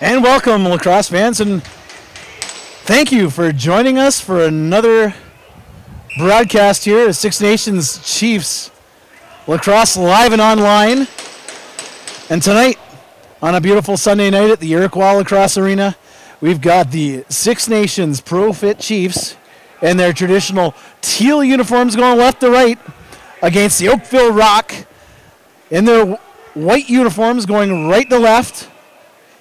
And welcome, lacrosse fans, and thank you for joining us for another broadcast here at Six Nations Chiefs Lacrosse live and online. And tonight, on a beautiful Sunday night at the Iroquois Lacrosse Arena, we've got the Six Nations Pro Fit Chiefs in their traditional teal uniforms going left to right against the Oakville Rock in their white uniforms going right to left.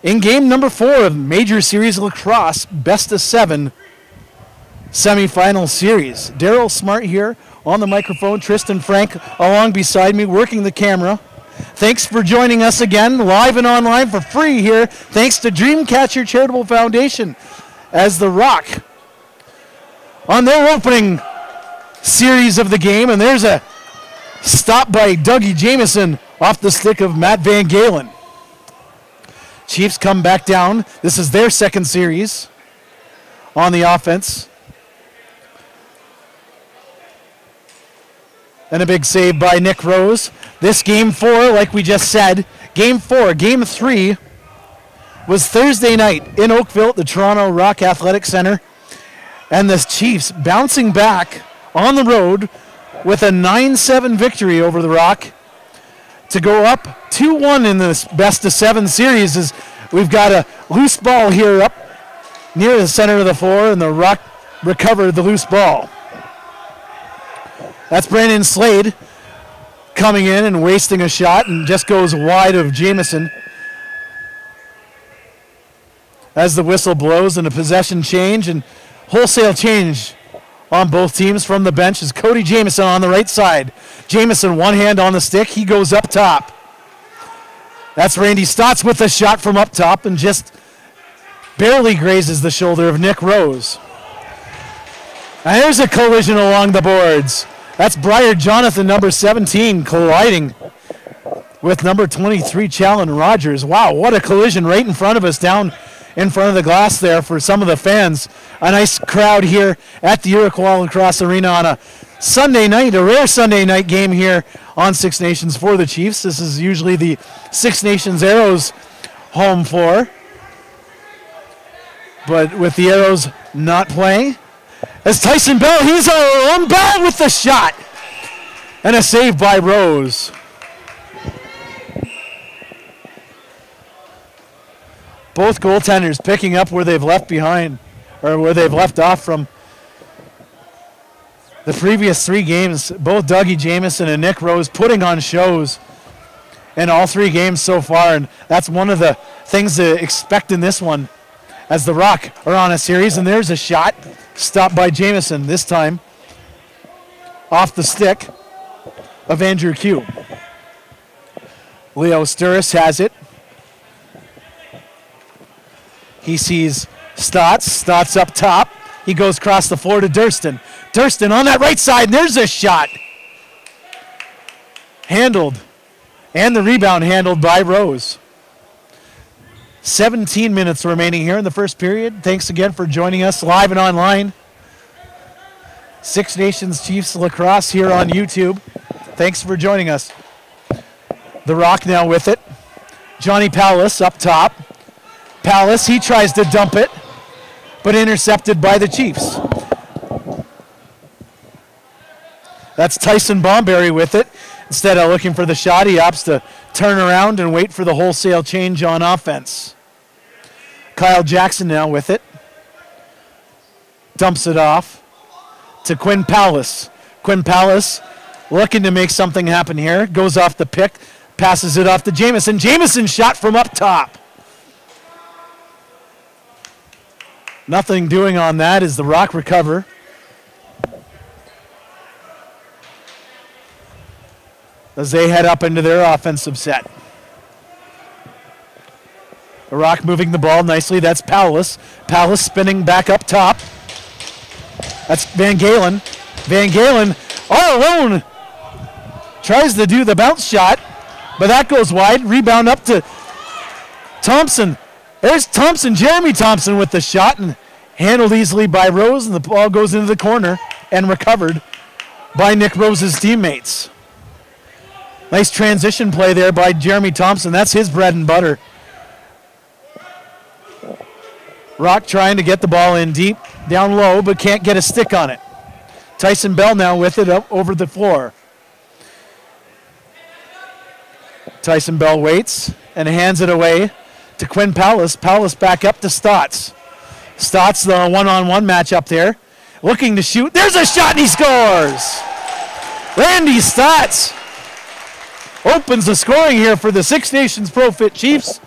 In game number 4 of Major Series Lacrosse Best of 7 semifinal series. Daryl Smart here on the microphone. Tristan Frank along beside me working the camera. Thanks for joining us again live and online for free here. Thanks to Dreamcatcher Charitable Foundation as the Rock on their opening series of the game. And there's a stop by Dougie Jameson off the stick of Matt Van Galen. Chiefs come back down. This is their second series on the offense. And a big save by Nick Rose. This game 4, like we just said, game 4, game 3 was Thursday night in Oakville at the Toronto Rock Athletic Center. And the Chiefs bouncing back on the road with a 9-7 victory over the Rock to go up 2-1 in this best of 7 series. As we've got a loose ball here up near the center of the floor, and the Rock recovered the loose ball. That's Brandon Slade coming in and wasting a shot, and just goes wide of Jameson. As the whistle blows and a possession change and wholesale change on both teams from the bench is Cody Jameson on the right side. Jameson, one hand on the stick. He goes up top. That's Randy Stotts with a shot from up top and just barely grazes the shoulder of Nick Rose. And there's a collision along the boards. That's Briar Jonathan, number 17, colliding with number 23, Challen Rogers. Wow, what a collision right in front of us, down in front of the glass there for some of the fans. A nice crowd here at the Iroquois Lacrosse Arena on a Sunday night, a rare Sunday night game here on Six Nations for the Chiefs. This is usually the Six Nations Arrows home floor. But with the Arrows not playing, as Tyson Bell, he's on Bell with the shot. And a save by Rose. Both goaltenders picking up where they've left behind, or where they've left off from the previous 3 games. Both Dougie Jameson and Nick Rose putting on shows in all 3 games so far, and that's one of the things to expect in this one as the Rock are on a series. And there's a shot stopped by Jameson, this time off the stick of Andrew Q. Leo Sturris has it. He sees Stotts. Stotts up top. He goes across the floor to Durston. Durston on that right side. And there's a shot. Handled. And the rebound handled by Rose. 17 minutes remaining here in the first period. Thanks again for joining us live and online. Six Nations Chiefs Lacrosse here on YouTube. Thanks for joining us. The Rock now with it. Johnny Pallas up top. Pallas, he tries to dump it, but intercepted by the Chiefs. That's Tyson Bomberry with it. Instead of looking for the shot, he opts to turn around and wait for the wholesale change on offense. Kyle Jackson now with it. Dumps it off to Quinn Palace. Quinn Palace looking to make something happen here. Goes off the pick, passes it off to Jamison. Jamison shot from up top. Nothing doing on that as the Rock recover. As they head up into their offensive set. The Rock moving the ball nicely. That's Palace. Palace spinning back up top. That's Van Galen. Van Galen all alone. Tries to do the bounce shot, but that goes wide. Rebound up to Thompson. There's Thompson, Jeremy Thompson with the shot, and handled easily by Rose, and the ball goes into the corner and recovered by Nick Rose's teammates. Nice transition play there by Jeremy Thompson. That's his bread and butter. Rock trying to get the ball in deep, down low, but can't get a stick on it. Tyson Bell now with it up over the floor. Tyson Bell waits and hands it away to Quinn Palace. Palace back up to Stotts. Stotts, the one-on-one match up there. Looking to shoot. There's a shot and he scores! Randy Stotts opens the scoring here for the Six Nations Pro Fit Chiefs,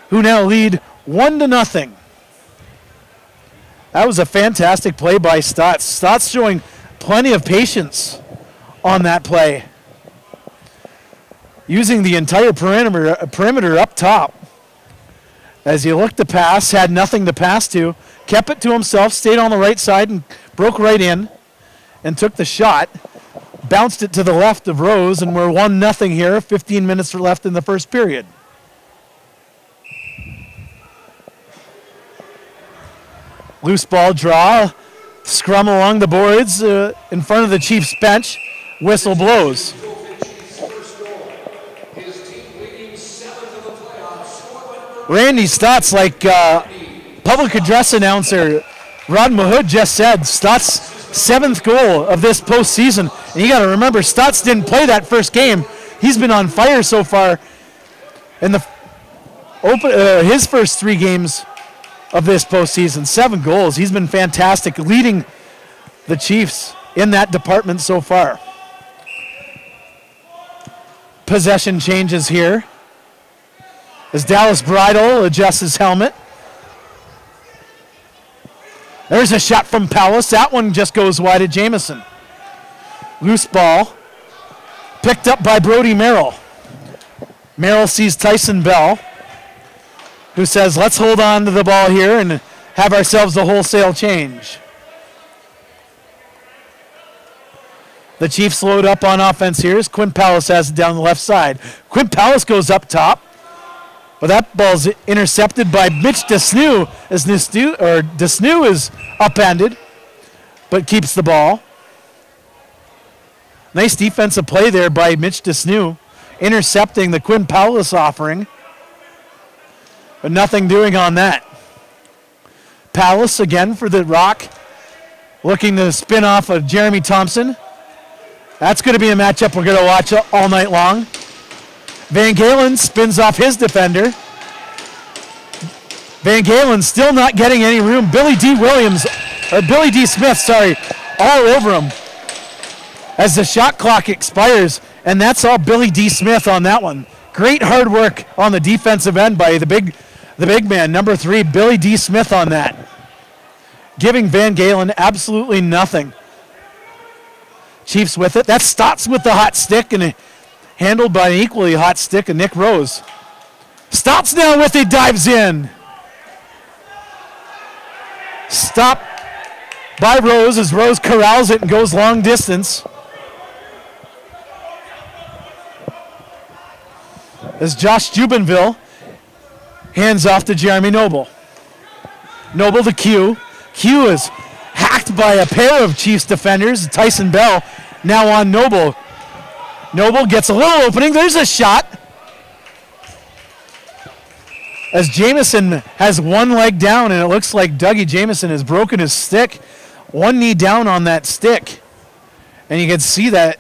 who now lead 1-0. That was a fantastic play by Stotts. Stotts showing plenty of patience on that play. Using the entire perimeter up top. As he looked to pass, had nothing to pass to, kept it to himself, stayed on the right side and broke right in and took the shot. Bounced it to the left of Rose, and we're 1-0 here, 15 minutes left in the first period. Loose ball draw, scrum along the boards in front of the Chiefs bench. Whistle blows. Randy Stotts, like public address announcer Rod Mahood just said, Stotts' 7th goal of this postseason. And you got to remember, Stotts didn't play that first game. He's been on fire so far in the his first 3 games of this postseason. 7 goals. He's been fantastic, leading the Chiefs in that department so far. Possession changes here as Dallas Bridle adjusts his helmet. There's a shot from Palace. That one just goes wide at Jamison. Loose ball picked up by Brody Merrill. Merrill sees Tyson Bell, who says, let's hold on to the ball here and have ourselves a wholesale change. The Chiefs load up on offense here as Quinn Palace has it down the left side. Quinn Palace goes up top, but that ball's intercepted by Mitch Desnew as Desnew is upended, but keeps the ball. Nice defensive play there by Mitch Desnew, intercepting the Quinn Palace offering, but nothing doing on that. Palace again for the Rock, looking to spin off of Jeremy Thompson. That's going to be a matchup we're going to watch all night long. Van Galen spins off his defender. Van Galen still not getting any room. Billy D. Smith, all over him as the shot clock expires, and that's all Billy D. Smith on that one. Great hard work on the defensive end by the big man, number 3, Billy D. Smith on that. Giving Van Galen absolutely nothing. Chiefs with it. That's Stotts with the hot stick, and handled by an equally hot stick of Nick Rose. Stotts now with it, dives in. Stopped by Rose as Rose corrals it and goes long distance. As Josh Jubinville hands off to Jeremy Noble. Noble to Q. Q is hacked by a pair of Chiefs defenders. Tyson Bell now on Noble. Noble gets a little opening. There's a shot. As Jamison has one leg down, and it looks like Dougie Jamison has broken his stick. One knee down on that stick. And you can see that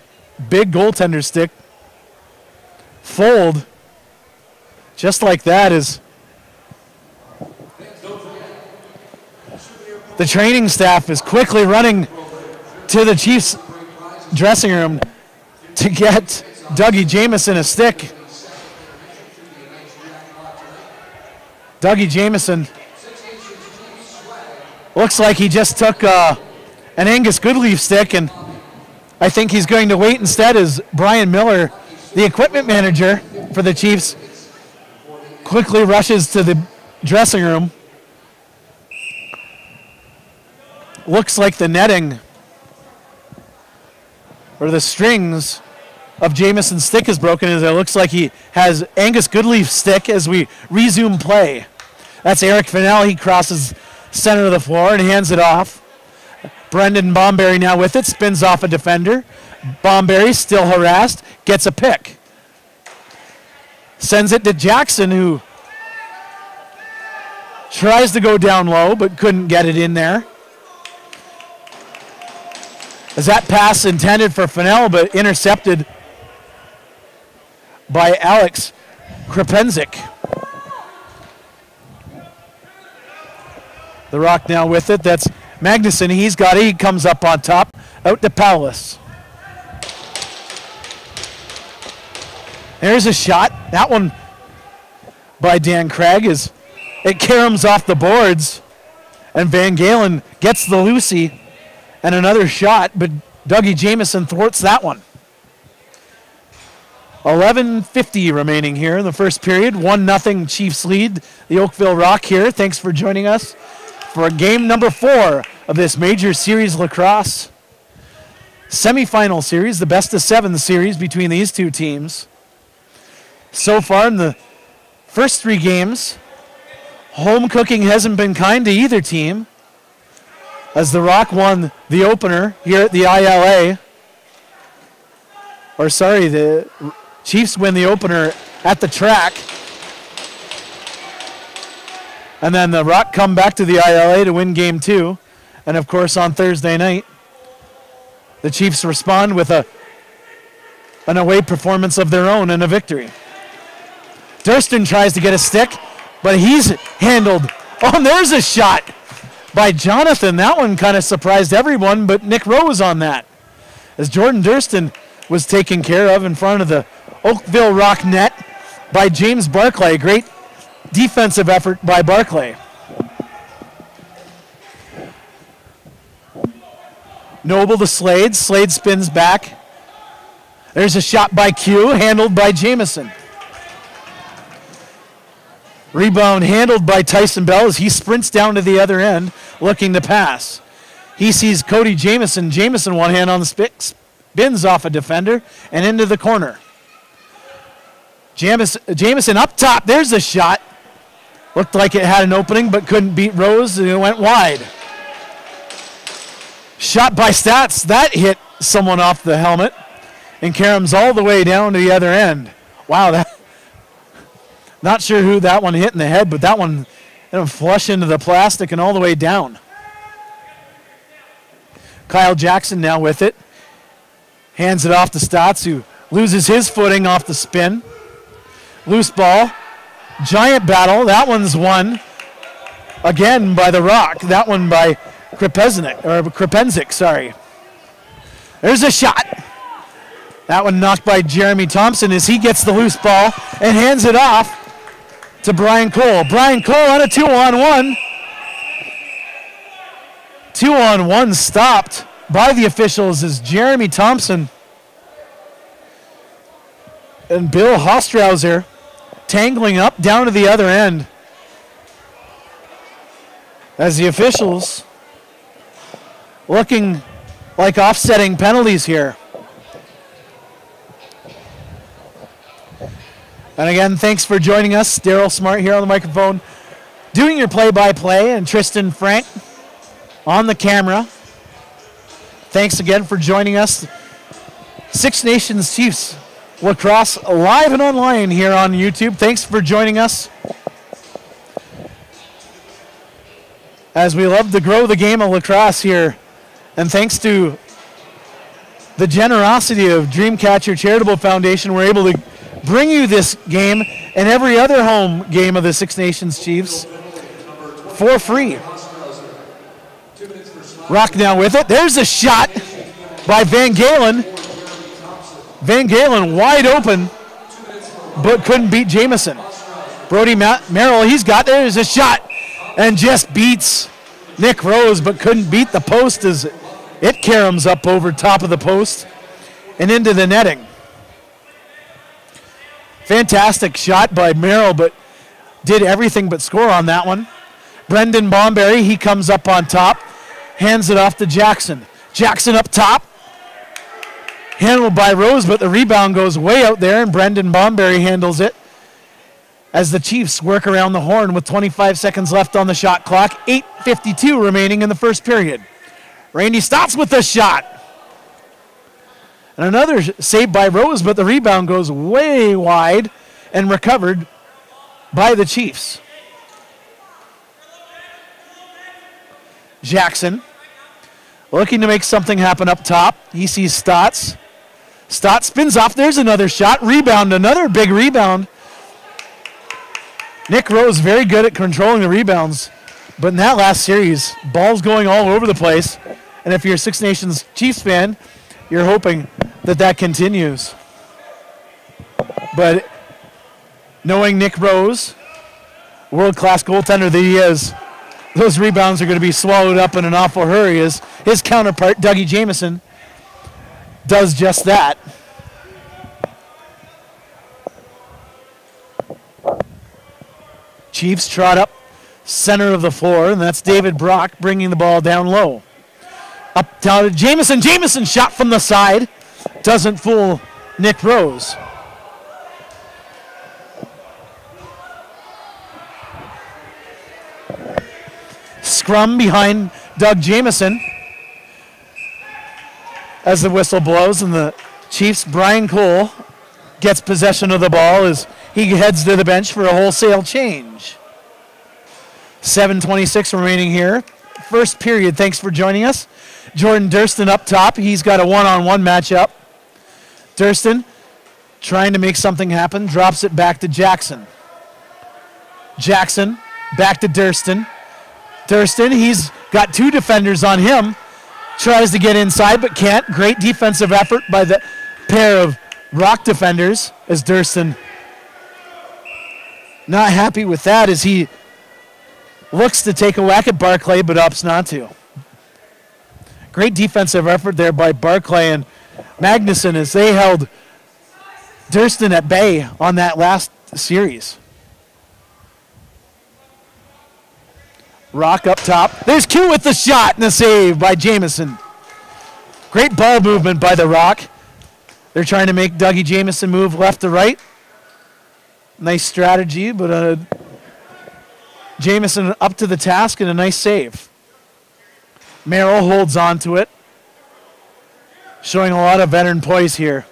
big goaltender stick fold just like that as the training staff is quickly running to the Chiefs dressing room to get Dougie Jamieson a stick. Dougie Jamieson looks like he just took an Angus Goodleaf stick, and I think he's going to wait instead as Brian Miller, the equipment manager for the Chiefs, quickly rushes to the dressing room. Looks like the netting or the strings of Jamison's stick is broken, as it looks like he has Angus Goodleaf's stick as we resume play. That's Eric Fennell. He crosses center of the floor and hands it off. Brendan Bomberry now with it, spins off a defender. Bomberry still harassed, gets a pick. Sends it to Jackson, who tries to go down low but couldn't get it in there. As that pass intended for Fennell but intercepted by Alex Krepenzik. The Rock now with it. That's Magnuson. He's got it. He comes up on top. Out to Paulus. There's a shot. That one by Dan Craig is it caroms off the boards, and Van Galen gets the Lucy and another shot, but Dougie Jamieson thwarts that one. 11:50 remaining here in the first period. 1-0 Chiefs lead. The Oakville Rock here. Thanks for joining us for game number 4 of this Major Series Lacrosse semifinal series, the best of 7 series between these two teams. So far in the first 3 games, home cooking hasn't been kind to either team, as the Rock won the opener here at the ILA. Or sorry, the Chiefs win the opener at the track. And then the Rock come back to the ILA to win game 2. And of course on Thursday night, the Chiefs respond with an away performance of their own and a victory. Durston tries to get a stick, but he's handled. Oh, and there's a shot by Jonathan. That one kind of surprised everyone, but Nick Rose on that, as Jordan Durston was taken care of in front of the Oakville Rock net by James Barclay. Great defensive effort by Barclay. Noble to Slade. Slade spins back. There's a shot by Q, handled by Jamieson. Rebound handled by Tyson Bell as he sprints down to the other end, looking to pass. He sees Cody Jamieson. Jamieson one hand on the stick, spins off a defender and into the corner. Jamieson up top. There's a shot. Looked like it had an opening but couldn't beat Rose, and it went wide. Shot by Stats. That hit someone off the helmet and caroms all the way down to the other end. Wow, that. Not sure who that one hit in the head, but that one flush into the plastic and all the way down. Kyle Jackson now with it. Hands it off to Stotts, who loses his footing off the spin. Loose ball. Giant battle. That one's won again by the Rock. That one by Krepenzik, sorry. There's a shot. That one knocked by Jeremy Thompson as he gets the loose ball and hands it off to Brian Cole. Brian Cole on a 2-on-1. 2-on-1 stopped by the officials as Jeremy Thompson and Bill Hostrauser tangling up down to the other end as the officials looking like offsetting penalties here. And again, thanks for joining us. Daryl Smart here on the microphone, doing your play-by-play, and Tristan Frank on the camera. Thanks again for joining us. Six Nations Chiefs Lacrosse live and online here on YouTube. Thanks for joining us, as we love to grow the game of lacrosse here. And thanks to the generosity of Dreamcatcher Charitable Foundation, we're able to bring you this game and every other home game of the Six Nations Chiefs for free. Rock now with it. There's a shot by Van Galen. Van Galen wide open, but couldn't beat Jamison. Brody Merrill, he's got, there's a shot, and just beats Nick Rose, but couldn't beat the post as it caroms up over top of the post and into the netting. Fantastic shot by Merrill, but did everything but score on that one. Brendan Bomberry, he comes up on top, hands it off to Jackson. Jackson up top, handled by Rose, but the rebound goes way out there, and Brendan Bomberry handles it as the Chiefs work around the horn with 25 seconds left on the shot clock, 8:52 remaining in the first period. Randy Stotts with the shot. And another save by Rose, but the rebound goes way wide and recovered by the Chiefs. Jackson looking to make something happen up top. He sees Stotts. Stotts spins off. There's another shot. Rebound, another big rebound. Nick Rose very good at controlling the rebounds, but in that last series, balls going all over the place. And if you're a Six Nations Chiefs fan, you're hoping that that continues. But knowing Nick Rose, world-class goaltender that he is, those rebounds are going to be swallowed up in an awful hurry as his counterpart, Dougie Jamison, does just that. Chiefs trot up center of the floor, and that's David Brock bringing the ball down low. Up down to Jamison. Jamison shot from the side. Doesn't fool Nick Rose. Scrum behind Doug Jamison as the whistle blows, and the Chiefs' Brian Cole gets possession of the ball as he heads to the bench for a wholesale change. 7:26 remaining here. First period, thanks for joining us. Jordan Durston up top. He's got a one-on-one matchup. Durston trying to make something happen, drops it back to Jackson. Jackson back to Durston. Durston, he's got two defenders on him. Tries to get inside but can't. Great defensive effort by the pair of Rock defenders as Durston not happy with that as he looks to take a whack at Barclay but opts not to. Great defensive effort there by Barclay and Magnuson as they held Durston at bay on that last series. Rock up top. There's Q with the shot and the save by Jamison. Great ball movement by the Rock. They're trying to make Dougie Jamison move left to right. Nice strategy, but Jamison up to the task and a nice save. Merrill holds on to it. Showing a lot of veteran poise here.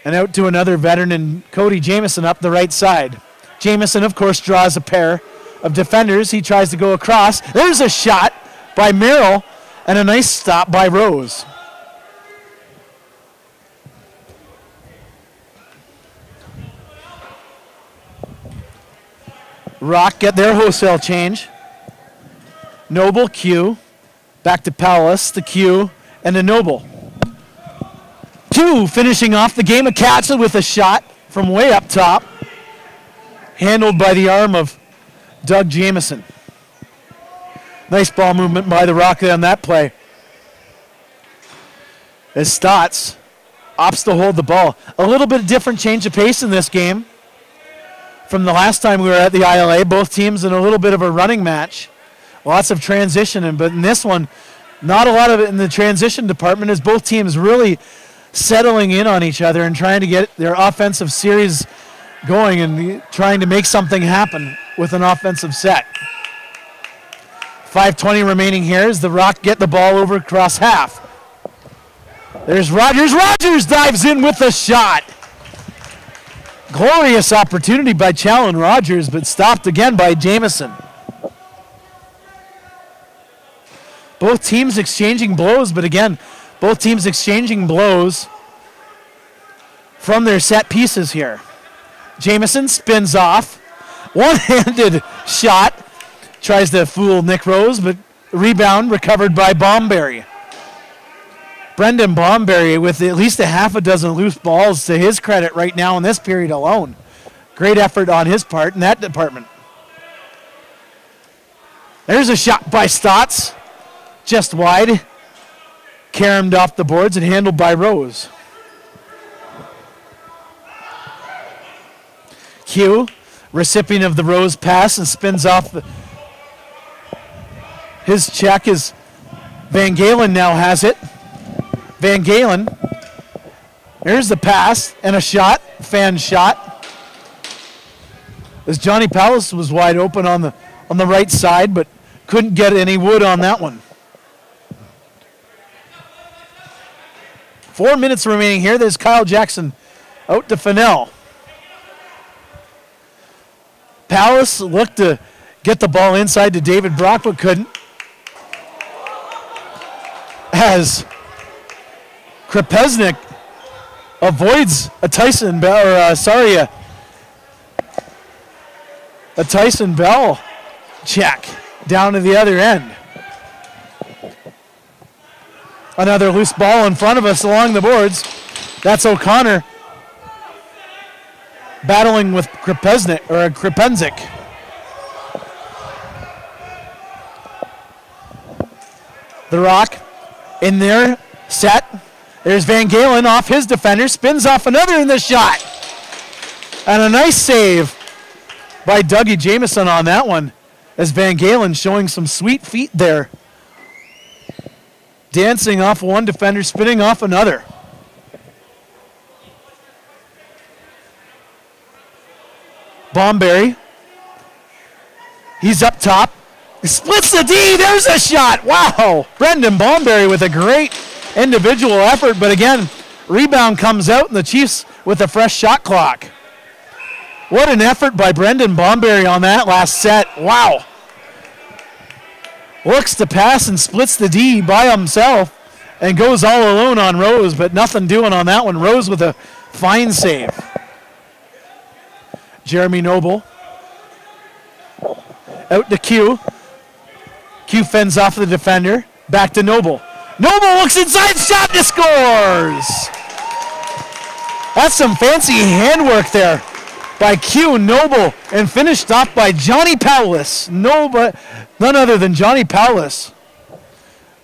And out to another veteran and Cody Jamison up the right side. Jamison, of course, draws a pair of defenders. He tries to go across. There's a shot by Merrill and a nice stop by Rose. Rock get their wholesale change. Noble, Q. Back to Palace, to Q, and to Noble. Q finishing off the game of catch with a shot from way up top. Handled by the arm of Doug Jamison. Nice ball movement by the Rock on that play. As Stotts opts to hold the ball. A little bit different change of pace in this game from the last time we were at the ILA. Both teams in a little bit of a running match. Lots of transition, but in this one, not a lot of it in the transition department as both teams really settling in on each other and trying to get their offensive series going and trying to make something happen with an offensive set. 5:20 remaining here as the Rock get the ball over across half. There's Rogers. Rogers dives in with a shot. Glorious opportunity by Challen Rogers, but stopped again by Jamison. Both teams exchanging blows, but again, Both teams exchanging blows from their set pieces here. Jamison spins off. One-handed shot. Tries to fool Nick Rose, but rebound recovered by Bomberry. Brendan Bomberry with at least a half a dozen loose balls to his credit right now in this period alone. Great effort on his part in that department. There's a shot by Stotts. Just wide. Caromed off the boards and handled by Rose. Q, recipient of the Rose pass, and spins off. His check is Van Galen now has it. Van Galen. There's the pass and a shot. Fan shot. As Johnny Powell was wide open on the right side, but couldn't get any wood on that one. 4 minutes remaining here. There's Kyle Jackson out to Fennell. Palace looked to get the ball inside to David Brock, but couldn't. As Krepesnik avoids a Tyson Bell, a Tyson Bell check down to the other end. Another loose ball in front of us along the boards. That's O'Connor battling with Krepenzik. The Rock in there, set. There's Van Galen off his defender, spins off another in the shot. And a nice save by Dougie Jamison on that one, as Van Galen showing some sweet feet there. Dancing off one defender, spinning off another. Bomberry. He's up top. He splits the D. There's a shot. Wow. Brendan Bomberry with a great individual effort. But again, rebound comes out and the Chiefs with a fresh shot clock. What an effort by Brendan Bomberry on that last set. Wow. Looks to pass and splits the D by himself and goes all alone on Rose, but nothing doing on that one. Rose with a fine save. Jeremy Noble out to Q. Q fends off the defender. Back to Noble. Noble looks inside, shot and scores! That's some fancy handwork there by Q Noble and finished off by Johnny Powless. None other than Johnny Powless.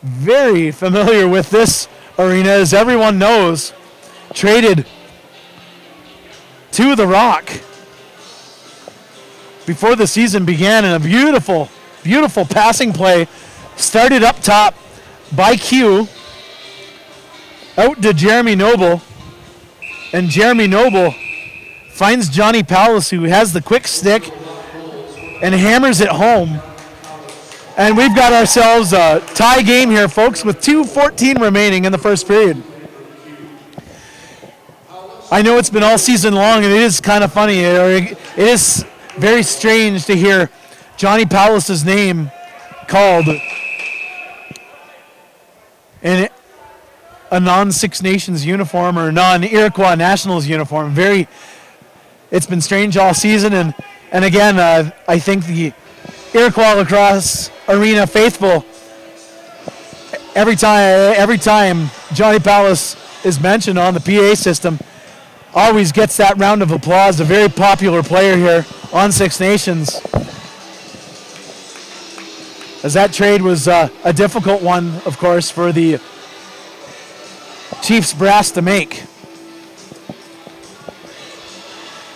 Very familiar with this arena, as everyone knows. Traded to the Rock before the season began, and a beautiful, beautiful passing play started up top by Q out to Jeremy Noble, and Jeremy Noble finds Johnny Powless, who has the quick stick and hammers it home. And we've got ourselves a tie game here, folks, with 2:14 remaining in the first period. I know it's been all season long, and it is kind of funny. It is very strange to hear Johnny Powless' name called in a non-Six Nations uniform or non-Iroquois Nationals uniform. It's been strange all season, and again, I think the Iroquois Lacrosse Arena faithful, every time Johnny Powless is mentioned on the PA system, always gets that round of applause. A very popular player here on Six Nations, as that trade was a difficult one, of course, for the Chiefs brass to make.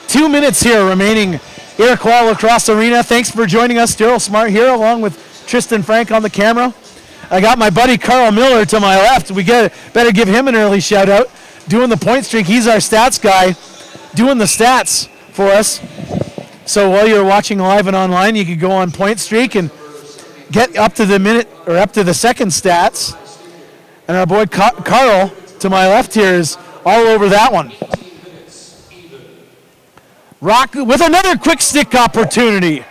2 minutes here remaining. Iroquois Lacrosse Arena. Thanks for joining us. Daryl Smart here, along with Tristan Frank on the camera. I got my buddy Carl Miller to my left. Better give him an early shout out. Doing the point streak. He's our stats guy, doing the stats for us. So while you're watching live and online, you can go on point streak and get up to the minute or up to the second stats. And our boy Carl to my left here is all over that one. Rock with another quick stick opportunity.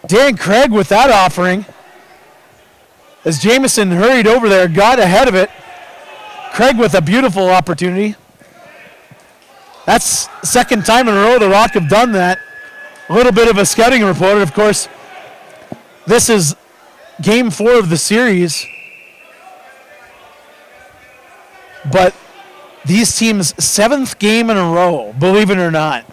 Dan Craig with that offering. as Jamison hurried over there, got ahead of it. Craig with a beautiful opportunity. That's the second time in a row the Rock have done that. A little bit of a scouting report. Of course, this is game 4 of the series. But these teams' 7th game in a row, believe it or not,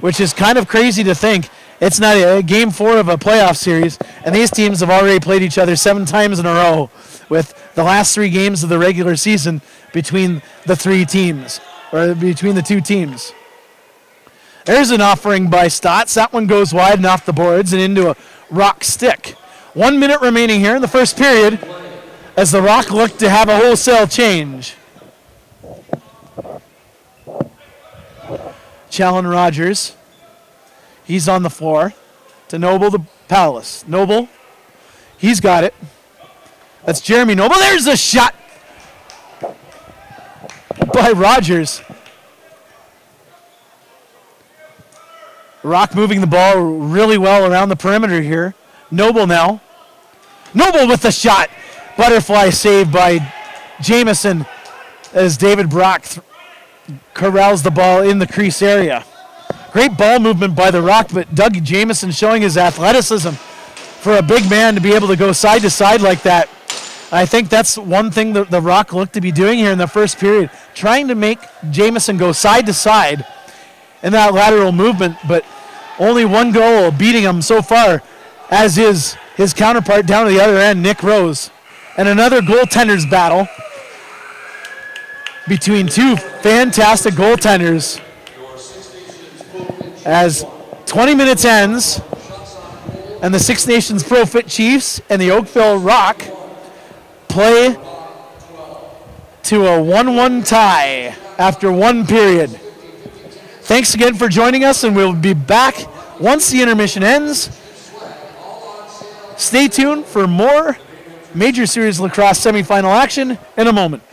which is kind of crazy to think. It's not a game 4 of a playoff series, and these teams have already played each other 7 times in a row with the last 3 games of the regular season between the 3 teams, or between the 2 teams. There's an offering by Stotts. That one goes wide and off the boards and into a Rock stick. 1 minute remaining here in the first period as the Rock look to have a wholesale change. Challen Rogers. He's on the floor to Noble to Palace. Noble, he's got it. That's Jeremy Noble. There's a shot by Rogers. Rock moving the ball really well around the perimeter here. Noble now. Noble with the shot. Butterfly save by Jamison as David Brock corrals the ball in the crease area. Great ball movement by the Rock, but Doug Jamison showing his athleticism for a big man to be able to go side to side like that. I think that's one thing that the Rock looked to be doing here in the first period, trying to make Jamison go side to side in that lateral movement, but only one goal beating him so far, as is his counterpart down to the other end, Nick Rose. And another goaltender's battle between 2 fantastic goaltenders as 20 minutes ends and the Six Nations Pro Fit Chiefs and the Oakville Rock play to a 1-1 tie after 1 period. Thanks again for joining us, and we'll be back once the intermission ends. Stay tuned for more Major Series Lacrosse semifinal action in a moment.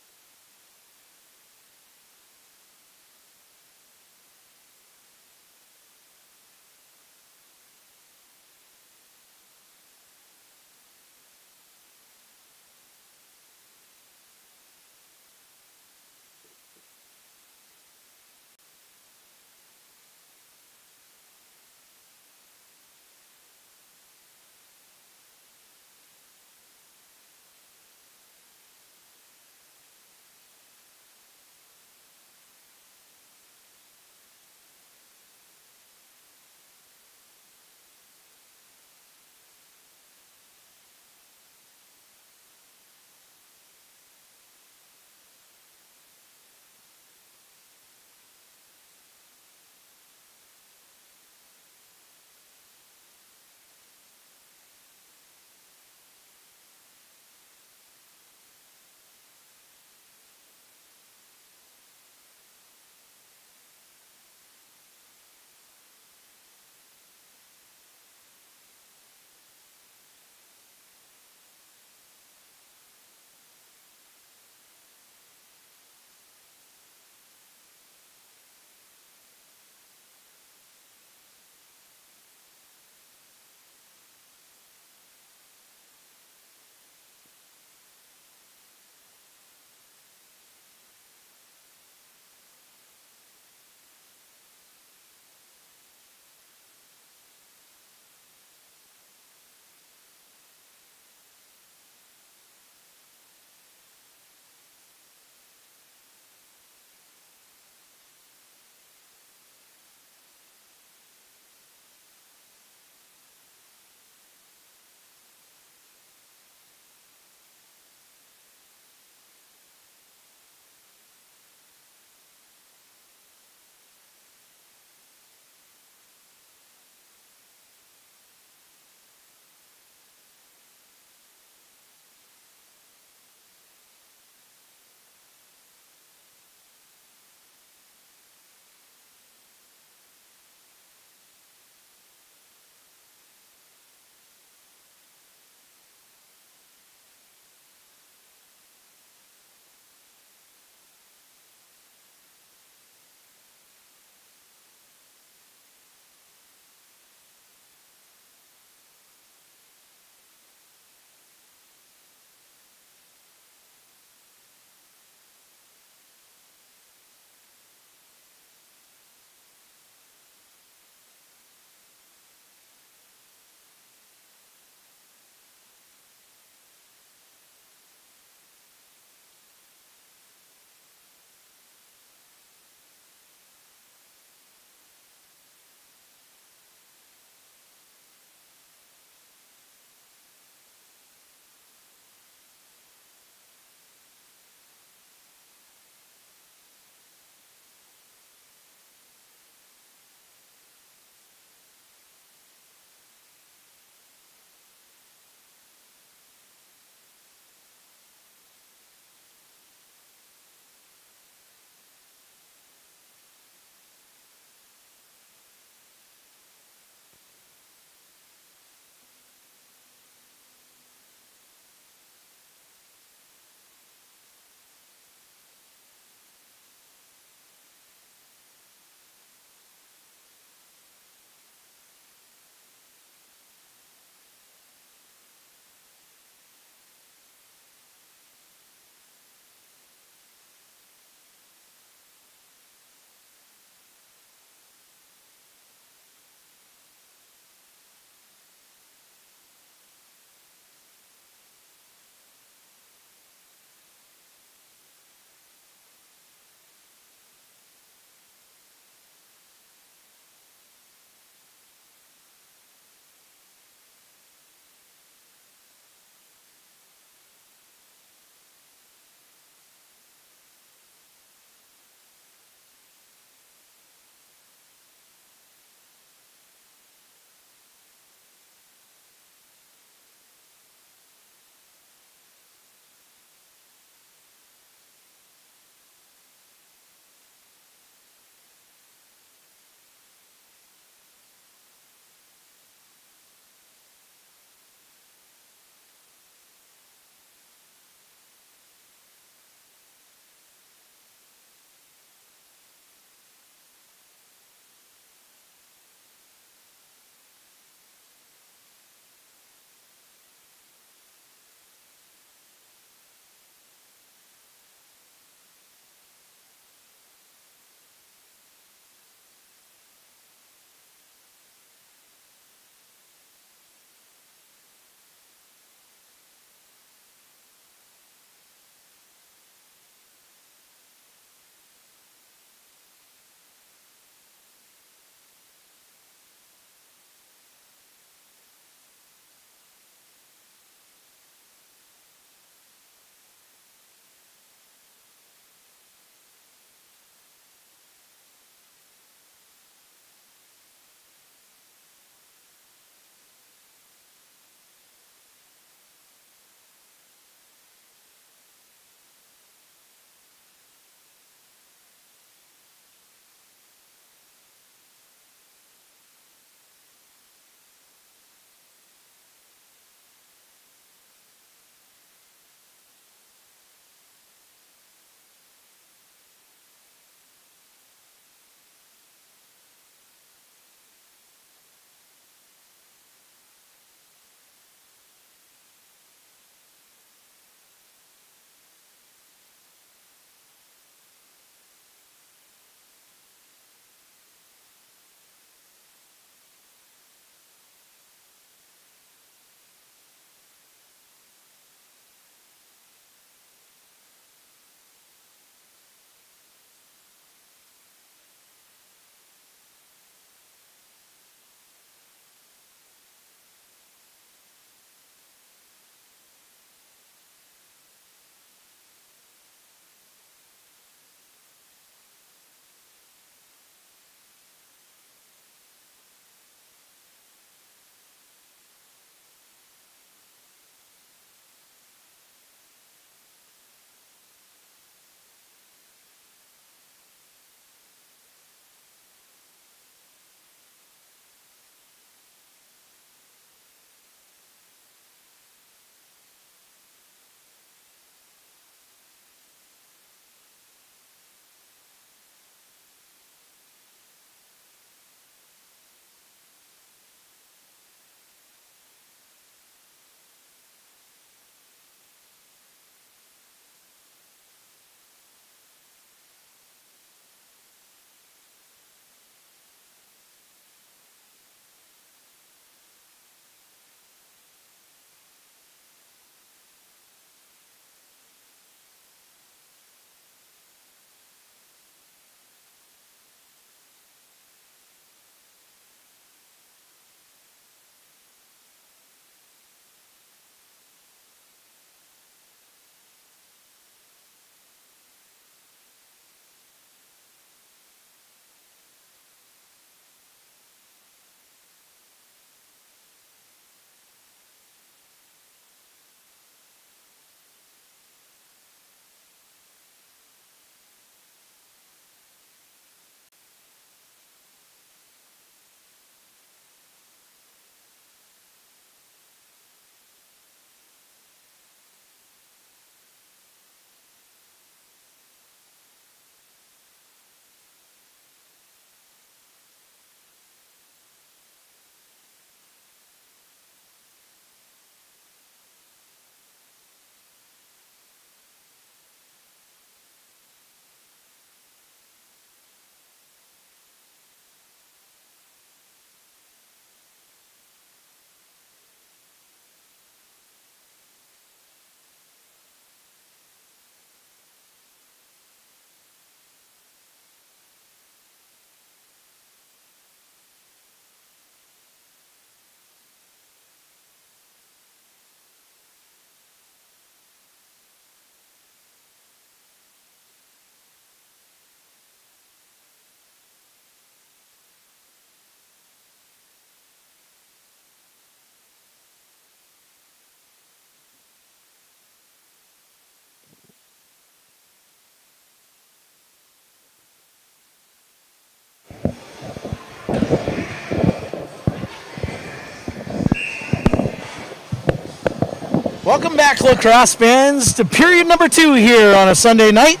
Welcome back, lacrosse fans, to period number 2 here on a Sunday night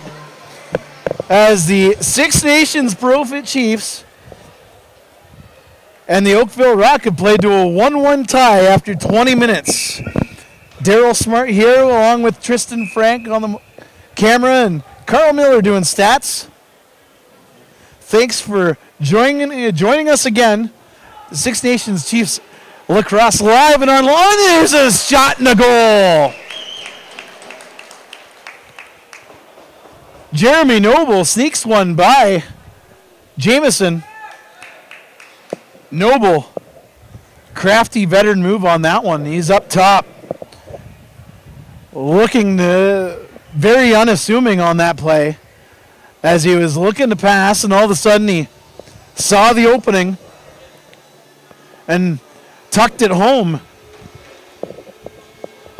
as the Six Nations Profit Chiefs and the Oakville Rock have played to a 1-1 tie after 20 minutes. Daryl Smart here along with Tristan Frank on the camera and Carl Miller doing stats. Thanks for joining us again. The Six Nations Chiefs Lacrosse live and online. There's a shot and a goal. Jeremy Noble sneaks one by Jameson. Noble, crafty veteran move on that one. He's up top. Looking very unassuming on that play as he was looking to pass, and all of a sudden he saw the opening and tucked it home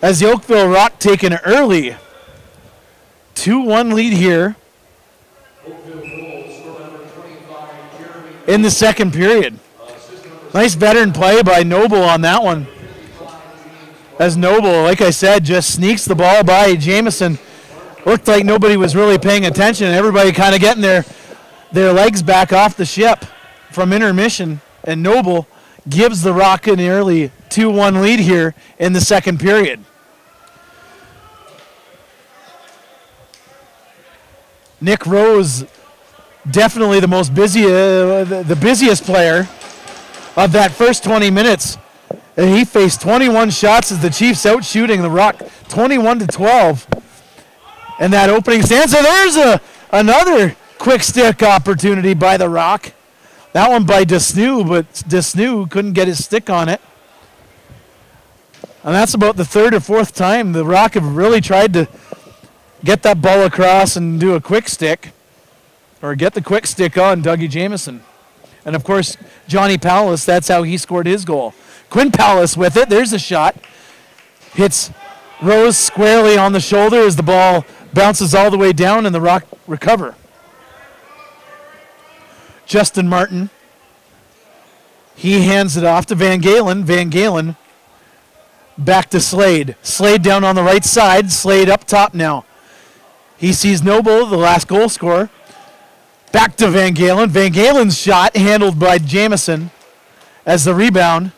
as the Oakville Rock take an early 2-1 lead here in the second period. Nice veteran play by Noble on that one. As Noble, like I said, just sneaks the ball by Jameson. Looked like nobody was really paying attention. Everybody kind of getting their legs back off the ship from intermission. And Noble gives the Rock an early 2-1 lead here in the second period. Nick Rose, definitely the busiest player of that first 20 minutes. And he faced 21 shots as the Chiefs out shooting the Rock 21-12. And that opening stanza, there's another quick stick opportunity by the Rock. That one by Desnew, but Desnew couldn't get his stick on it. And that's about the third or fourth time the Rock have really tried to get that ball across and do a quick stick, or get the quick stick on Dougie Jameson. And of course, Johnny Pallas, that's how he scored his goal. Quinn Pallas with it, there's a shot. Hits Rose squarely on the shoulder as the ball bounces all the way down and the Rock recover. Justin Martin, he hands it off to Van Galen. Van Galen back to Slade. Slade down on the right side. Slade up top now. He sees Noble, the last goal scorer. Back to Van Galen. Van Galen's shot handled by Jameson as the rebound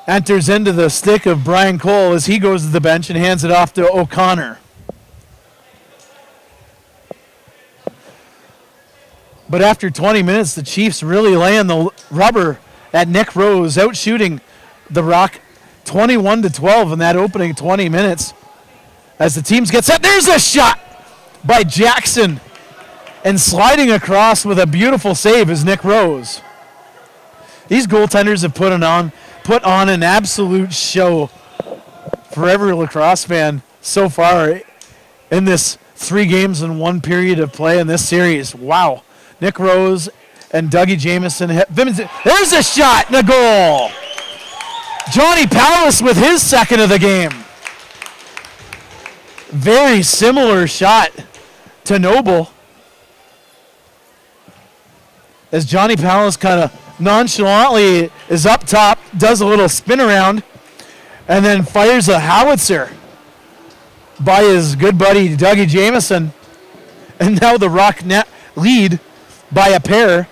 enters into the stick of Brian Cole as he goes to the bench and hands it off to O'Connor. But after 20 minutes, the Chiefs really laying the rubber at Nick Rose, out shooting the Rock 21-12 in that opening 20 minutes. As the teams get set, there's a shot by Jackson. And sliding across with a beautiful save is Nick Rose. These goaltenders have put on an absolute show for every lacrosse fan so far in this 3 games and 1 period of play in this series. Wow. Nick Rose and Dougie Jameson. There's a shot and a goal. Johnny Pallas with his second of the game. Very similar shot to Noble. As Johnny Pallas kind of nonchalantly is up top, does a little spin around, and then fires a howitzer by his good buddy Dougie Jameson. And now the Rock lead by a pair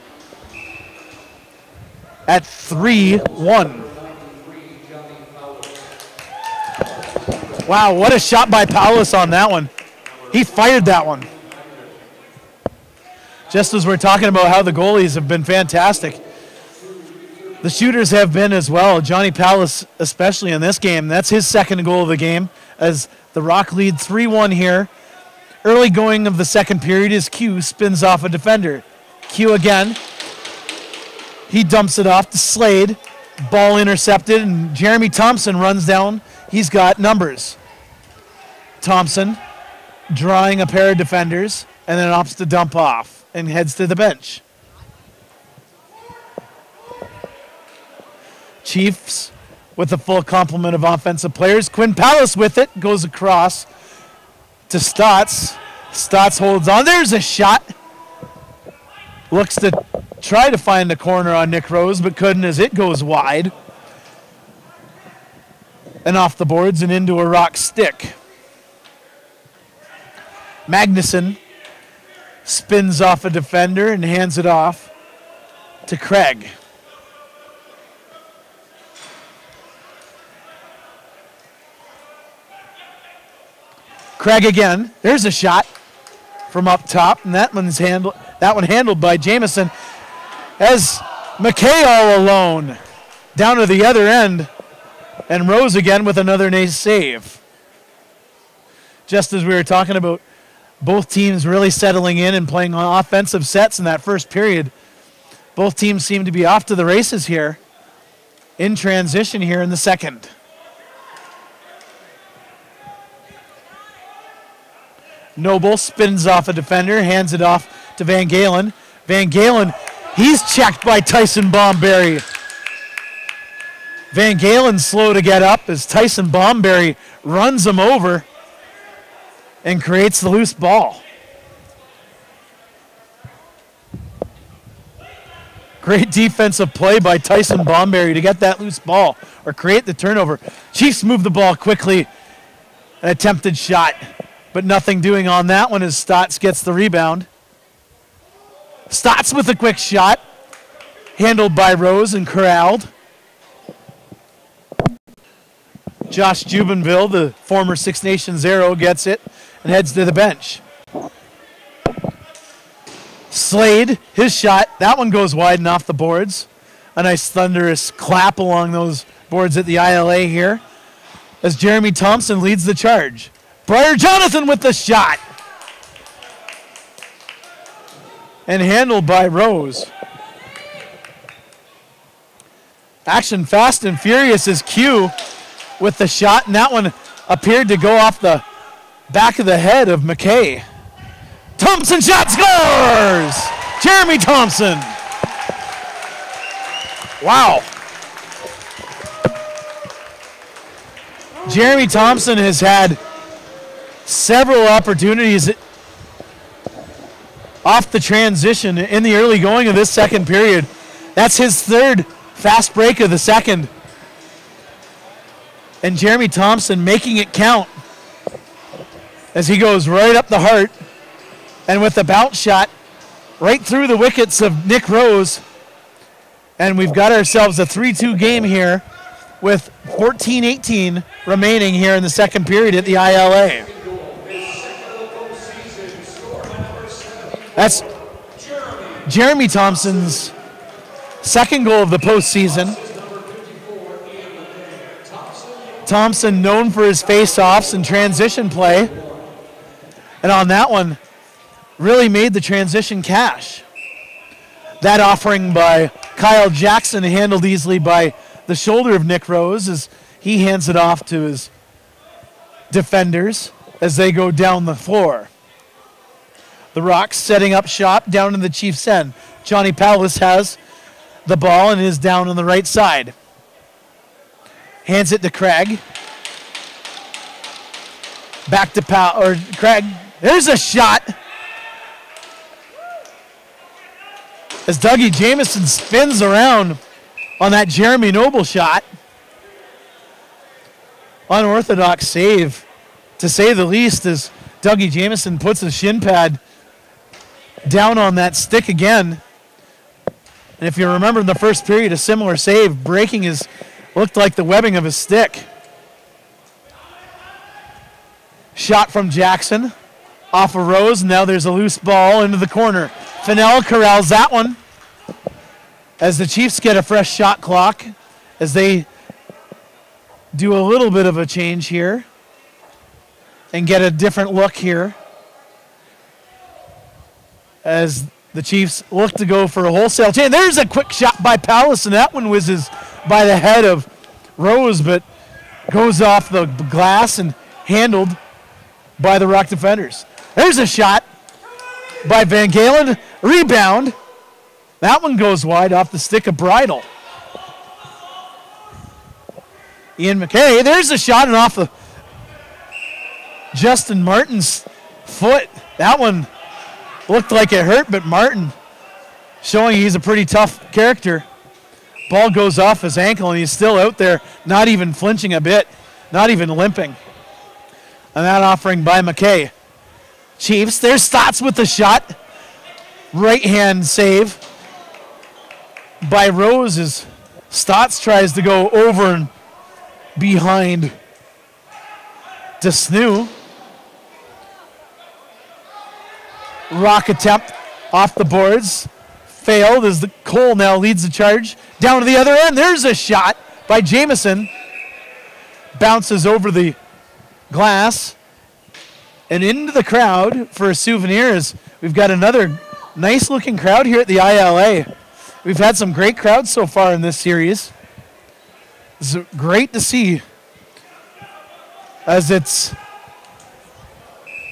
at 3-1. Wow, what a shot by Pallas on that one. He fired that one. Just as we're talking about how the goalies have been fantastic, the shooters have been as well. Johnny Pallas, especially in this game, that's his second goal of the game as the Rock lead 3-1 here. Early going of the second period is Q spins off a defender. Q again. He dumps it off to Slade. Ball intercepted, and Jeremy Thompson runs down. He's got numbers. Thompson drawing a pair of defenders and then opts to dump off and heads to the bench. Chiefs with a full complement of offensive players. Quinn Pallas with it, goes across to Stotts. Stotts holds on. There's a shot. Looks to try to find the corner on Nick Rose, but couldn't as it goes wide. and off the boards and into a Rock stick. Magnuson spins off a defender and hands it off to Craig. Craig again. There's a shot from up top, and that one handled by Jamison. As McKay all alone down to the other end, and Rose again with another nice save. Just as we were talking about both teams really settling in and playing on offensive sets in that first period, both teams seem to be off to the races here in transition here in the second. Noble spins off a defender, hands it off to Van Galen. Van Galen, he's checked by Tyson Bomberry. Van Galen slow to get up as Tyson Bomberry runs him over and creates the loose ball. Great defensive play by Tyson Bomberry to get that loose ball or create the turnover. Chiefs move the ball quickly. An attempted shot, but nothing doing on that one as Stotts gets the rebound. Stotts with a quick shot, handled by Rose and corralled. Josh Jubenville, the former Six Nations Arrow, gets it and heads to the bench. Slade, his shot, that one goes wide and off the boards. A nice thunderous clap along those boards at the ILA here as Jeremy Thompson leads the charge. Briar Jonathan with the shot. And handled by Rose. Action fast and furious as Q with the shot, and that one appeared to go off the back of the head of McKay. Thompson shot scores! Jeremy Thompson. Wow. Jeremy Thompson has had several opportunities off the transition in the early going of this second period. That's his third fast break of the second. And Jeremy Thompson making it count as he goes right up the heart and with the bounce shot right through the wickets of Nick Rose. And we've got ourselves a 3-2 game here with 14-18 remaining here in the second period at the ILA. That's Jeremy Thompson's second goal of the postseason. Thompson known for his face-offs and transition play. And on that one, really made the transition cash. That offering by Kyle Jackson handled easily by the shoulder of Nick Rose as he hands it off to his defenders as they go down the floor. The Rocks setting up shop down in the Chiefs' end. Johnny Palace has the ball and is down on the right side. Hands it to Craig. Back to Craig. There's a shot. As Dougie Jamison spins around on that Jeremy Noble shot. Unorthodox save, to say the least, as Dougie Jamison puts a shin pad down on that stick again. And if you remember in the first period, a similar save, breaking his, looked like the webbing of his stick. Shot from Jackson, off of Rose, now there's a loose ball into the corner. Fennell corrals that one as the Chiefs get a fresh shot clock as they do a little bit of a change here and get a different look here as the Chiefs look to go for a wholesale change. There's a quick shot by Palace, and that one whizzes by the head of Rose, but goes off the glass and handled by the Rock defenders. There's a shot by Van Galen. Rebound. That one goes wide off the stick of Bridle. Ian McKay. There's a shot and off of Justin Martin's foot. That one looked like it hurt, but Martin showing he's a pretty tough character. Ball goes off his ankle, and he's still out there, not even flinching a bit. not even limping. And that offering by McKay. Chiefs, there's Stotts with the shot. Right hand save by Rose as Stotts tries to go over and behind DeSnew. Rock attempt off the boards. Failed as the Cole now leads the charge. Down to the other end. There's a shot by Jamison. Bounces over the glass and into the crowd for a souvenir. As we've got another nice looking crowd here at the ILA. We've had some great crowds so far in this series. It's great to see, as it's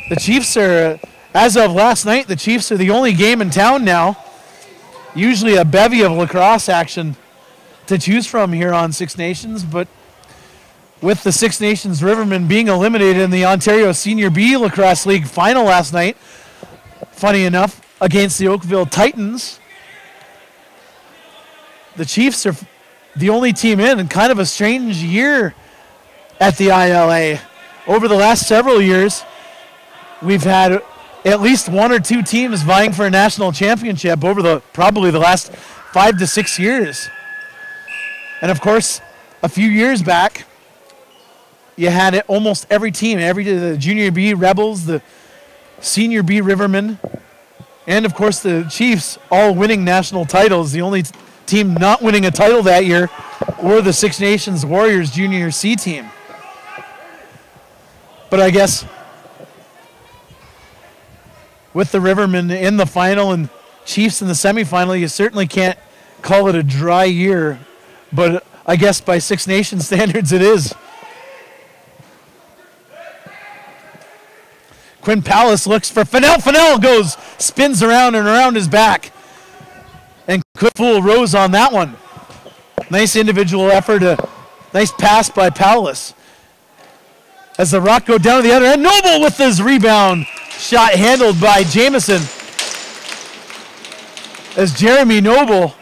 the Chiefs are, as of last night, the Chiefs are the only game in town now. Usually a bevy of lacrosse action to choose from here on Six Nations, but with the Six Nations Rivermen being eliminated in the Ontario Senior B Lacrosse League final last night, funny enough, against the Oakville Titans, the Chiefs are the only team in kind of a strange year at the ILA. Over the last several years, we've had at least one or two teams vying for a national championship over probably the last 5 to 6 years. And of course, a few years back, you had almost every team, the Junior B Rebels, the Senior B Rivermen, and of course the Chiefs all winning national titles. The only team not winning a title that year were the Six Nations Warriors Junior C team. But I guess with the Rivermen in the final and Chiefs in the semifinal, you certainly can't call it a dry year. But I guess by Six Nations standards it is. Quinn Palace looks for Fennell. Fennell goes, spins around and around his back. And could fool Rose on that one. Nice individual effort, a nice pass by Palace. As the Rock go down to the other end, Noble with his rebound. Shot handled by Jamison. As Jeremy Noble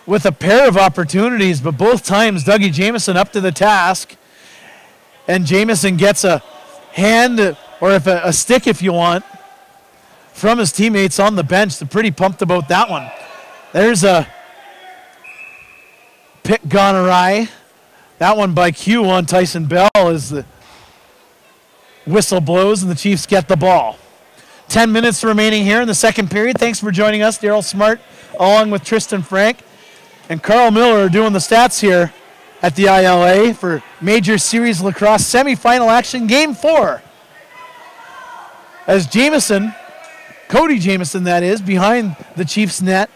with a pair of opportunities, but both times Dougie Jamison up to the task. And Jamison gets a hand, or if a stick if you want, from his teammates on the bench. They're pretty pumped about that one. There's a pick gone awry. That one by Q on Tyson Bell as the whistle blows and the Chiefs get the ball. 10 minutes remaining here in the second period. Thanks for joining us. Daryl Smart along with Tristan Frank and Carl Miller are doing the stats here at the ILA for Major Series Lacrosse semifinal action, Game 4. As Jamison, Cody Jamison that is, behind the Chiefs net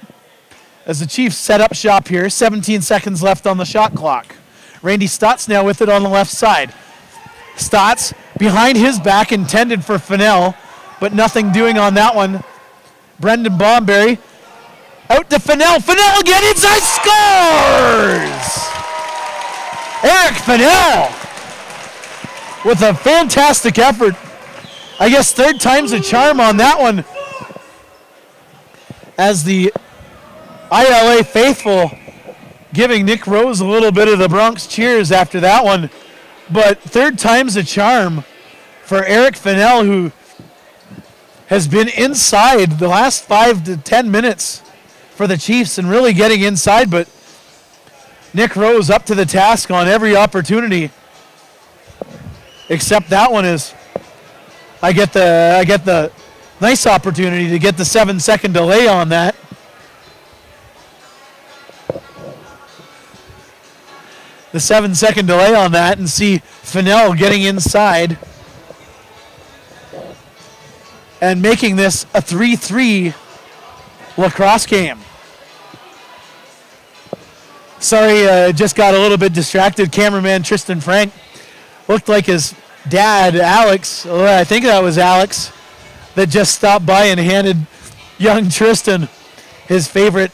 as the Chiefs set up shop here. 17 seconds left on the shot clock. Randy Stotts now with it on the left side. Stotts behind his back, intended for Fennell, but nothing doing on that one. Brendan Bomberry out to Fennell. Fennell again, inside, scores! Eric Fennell with a fantastic effort. I guess third time's a charm on that one, as the ILA faithful giving Nick Rose a little bit of the Bronx cheers after that one. But third time's a charm for Eric Fennell, who has been inside the last 5 to 10 minutes for the Chiefs and really getting inside. But Nick Rose up to the task on every opportunity, except that one is I get the nice opportunity to get the 7-second delay on that. The 7-second delay on that and see Fennell getting inside and making this a 3-3 lacrosse game. Sorry, just got a little bit distracted. Cameraman Tristan Frank looked like his dad, Alex, I think that was Alex, that just stopped by and handed young Tristan his favorite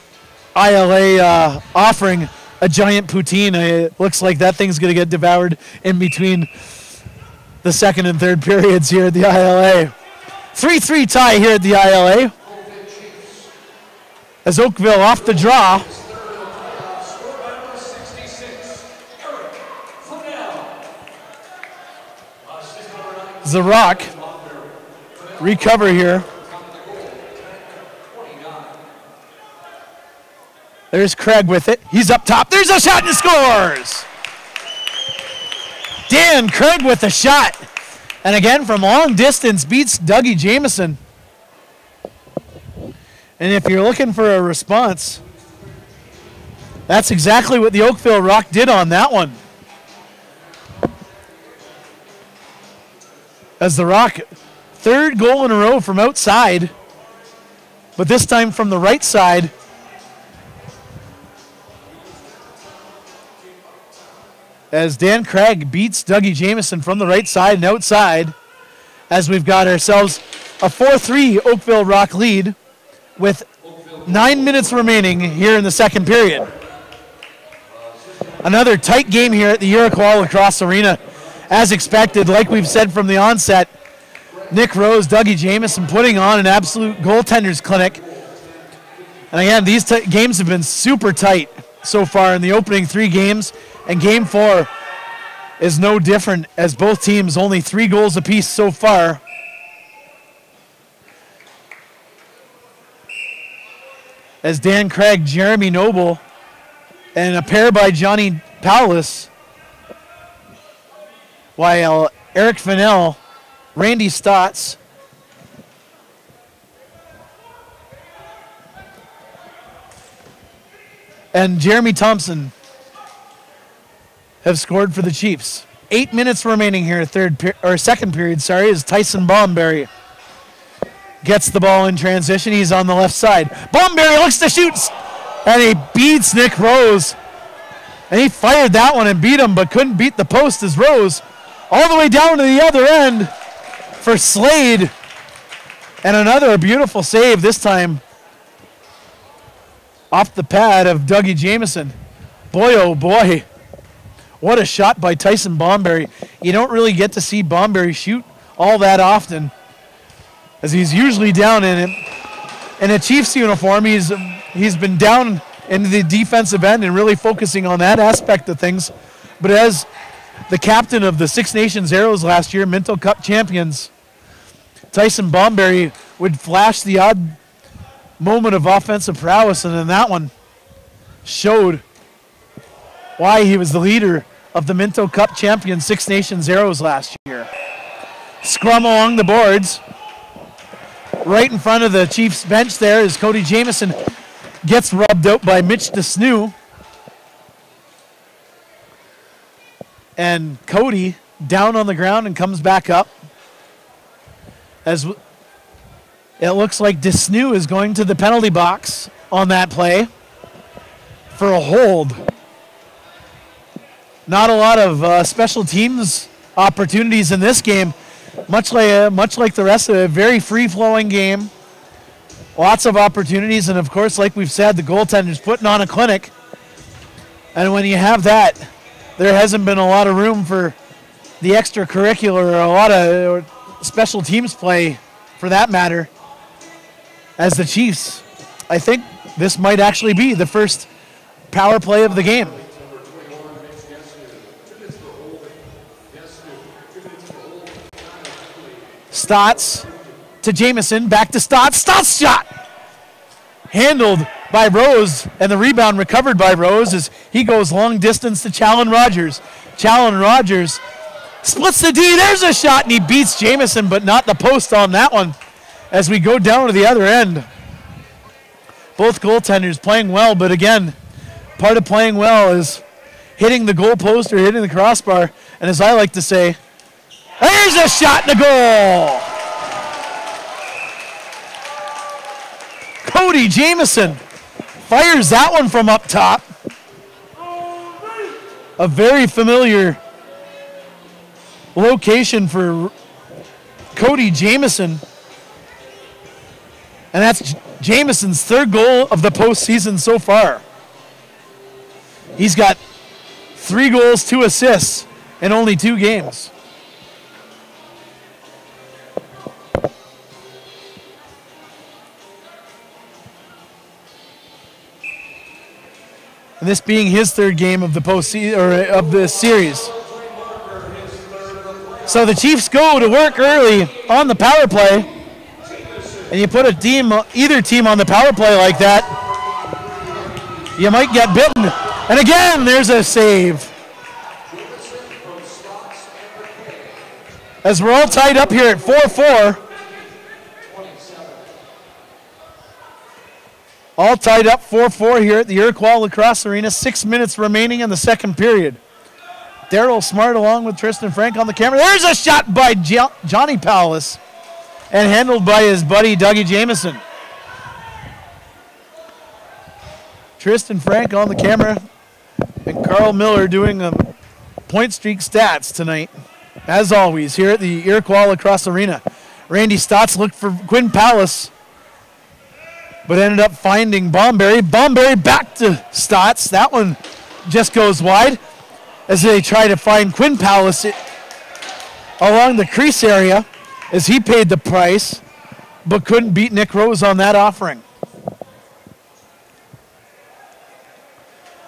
ILA offering, a giant poutine. It looks like that thing's going to get devoured in between the second and third periods here at the ILA. 3-3 tie here at the ILA. As Oakville off the draw. The Rock recover here. There's Craig with it. He's up top. There's a shot and scores! Dan Craig with the shot. And again, from long distance, beats Dougie Jamieson. And if you're looking for a response, that's exactly what the Oakville Rock did on that one. As the Rock, third goal in a row from outside, but this time from the right side. As Dan Craig beats Dougie Jamieson from the right side and outside, as we've got ourselves a 4-3 Oakville Rock lead with 9 minutes remaining here in the second period. Another tight game here at the Iroquois Lacrosse Arena. As expected, like we've said from the onset, Nick Rose, Dougie Jamieson putting on an absolute goaltender's clinic. And again, these games have been super tight so far in the opening 3 games. And game 4 is no different, as both teams only 3 goals apiece so far. As Dan Craig, Jeremy Noble, and a pair by Johnny Paulus, while Eric Fennell, Randy Stotts, and Jeremy Thompson have scored for the Chiefs. 8 minutes remaining here, second period, as Tyson Bomberry gets the ball in transition. He's on the left side. Bomberry looks to shoot, and he beats Nick Rose. And he fired that one and beat him, but couldn't beat the post as Rose all the way down to the other end for Slade. And another beautiful save, this time off the pad of Dougie Jamieson. Boy, oh boy. What a shot by Tyson Bomberry. You don't really get to see Bomberry shoot all that often, as he's usually down in a Chiefs uniform. He's been down in the defensive end and really focusing on that aspect of things. But as the captain of the Six Nations Arrows last year, Minto Cup champions, Tyson Bomberry would flash the odd moment of offensive prowess, and in that one showed why he was the leader of the Minto Cup champion Six Nations Arrows last year. Scrum along the boards. Right in front of the Chiefs bench there is Cody Jamieson. Gets rubbed out by Mitch DeSnew. And Cody down on the ground and comes back up. As it looks like DeSnew is going to the penalty box on that play for a hold. Not a lot of special teams opportunities in this game. Much like the rest of it, a very free-flowing game. Lots of opportunities, and of course, like we've said, the goaltender's putting on a clinic. And when you have that, there hasn't been a lot of room for the extracurricular or a lot of special teams play, for that matter, as the Chiefs. I think this might actually be the first power play of the game. Stotts to Jamieson, back to Stotts. Stotts shot! Handled by Rose, and the rebound recovered by Rose as he goes long distance to Challen Rogers. Challen Rogers splits the D. There's a shot, and he beats Jamieson, but not the post on that one as we go down to the other end. Both goaltenders playing well, but again, part of playing well is hitting the goal post or hitting the crossbar. And as I like to say, there's a shot and a goal. Cody Jamieson fires that one from up top. A very familiar location for Cody Jamieson. And that's Jamieson's third goal of the postseason so far. He's got 3 goals, 2 assists in only 2 games. And this being his third game of the postseason or of the series. So the Chiefs go to work early on the power play, and you put either team on the power play like that, you might get bitten. And again, there's a save. As we're all tied up here at 4-4. All tied up 4-4 here at the Iroquois Lacrosse Arena. 6 minutes remaining in the second period. Daryl Smart along with Tristan Frank on the camera. There's a shot by Johnny Powlis and handled by his buddy Dougie Jamieson. Tristan Frank on the camera and Carl Miller doing point streak stats tonight. As always, here at the Iroquois Lacrosse Arena. Randy Stotts looked for Quinn Powlis, but ended up finding Bomberry. Bomberry back to Stotts. That one just goes wide as they try to find Quinn Powlis along the crease area as he paid the price, but couldn't beat Nick Rose on that offering.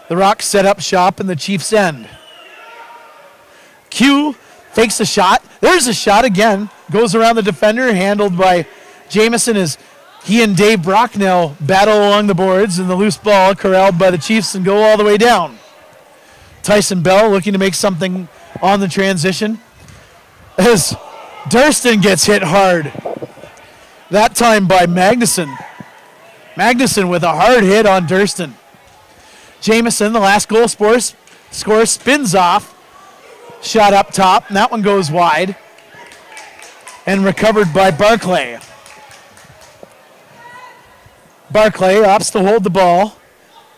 The Rock set up shop in the Chiefs' end. Q fakes a shot. There's a shot again. Goes around the defender, handled by Jamieson as he and Dave Brocknell battle along the boards, and the loose ball corralled by the Chiefs and go all the way down. Tyson Bell looking to make something on the transition as Durston gets hit hard. That time by Magnuson. Magnuson with a hard hit on Durston. Jamieson, the last goal scorer, spins off. Shot up top, and that one goes wide. And recovered by Barclay. Barclay opts to hold the ball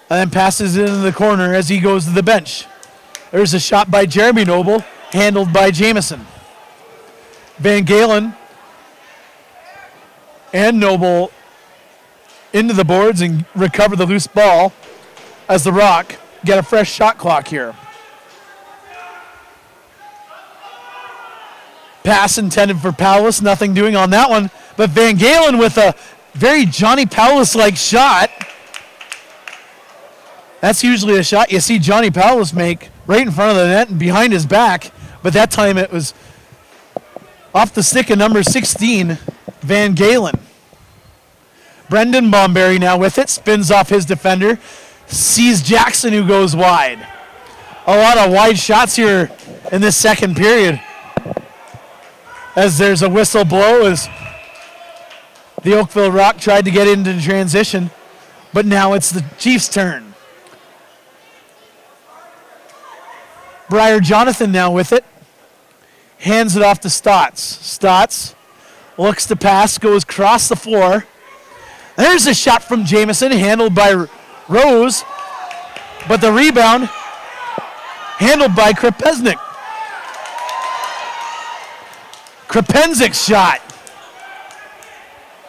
and then passes it into the corner as he goes to the bench. There's a shot by Jeremy Noble, handled by Jamieson. Van Galen and Noble into the boards and recover the loose ball as the Rock get a fresh shot clock here. Pass intended for Powlis, nothing doing on that one, but Van Galen with a very Johnny Powlis-like shot. That's usually a shot you see Johnny Powlis make right in front of the net and behind his back, but that time it was off the stick of number 16, Van Galen. Brendan Bomberry now with it, spins off his defender, sees Jackson who goes wide. A lot of wide shots here in this second period, as there's a whistle blow as the Oakville Rock tried to get into transition, but now it's the Chiefs' turn. Briar Jonathan now with it, hands it off to Stotts. Stotts looks to pass, goes across the floor. There's a shot from Jamieson, handled by Rose, but the rebound handled by Krepesnik. Krepenzik's shot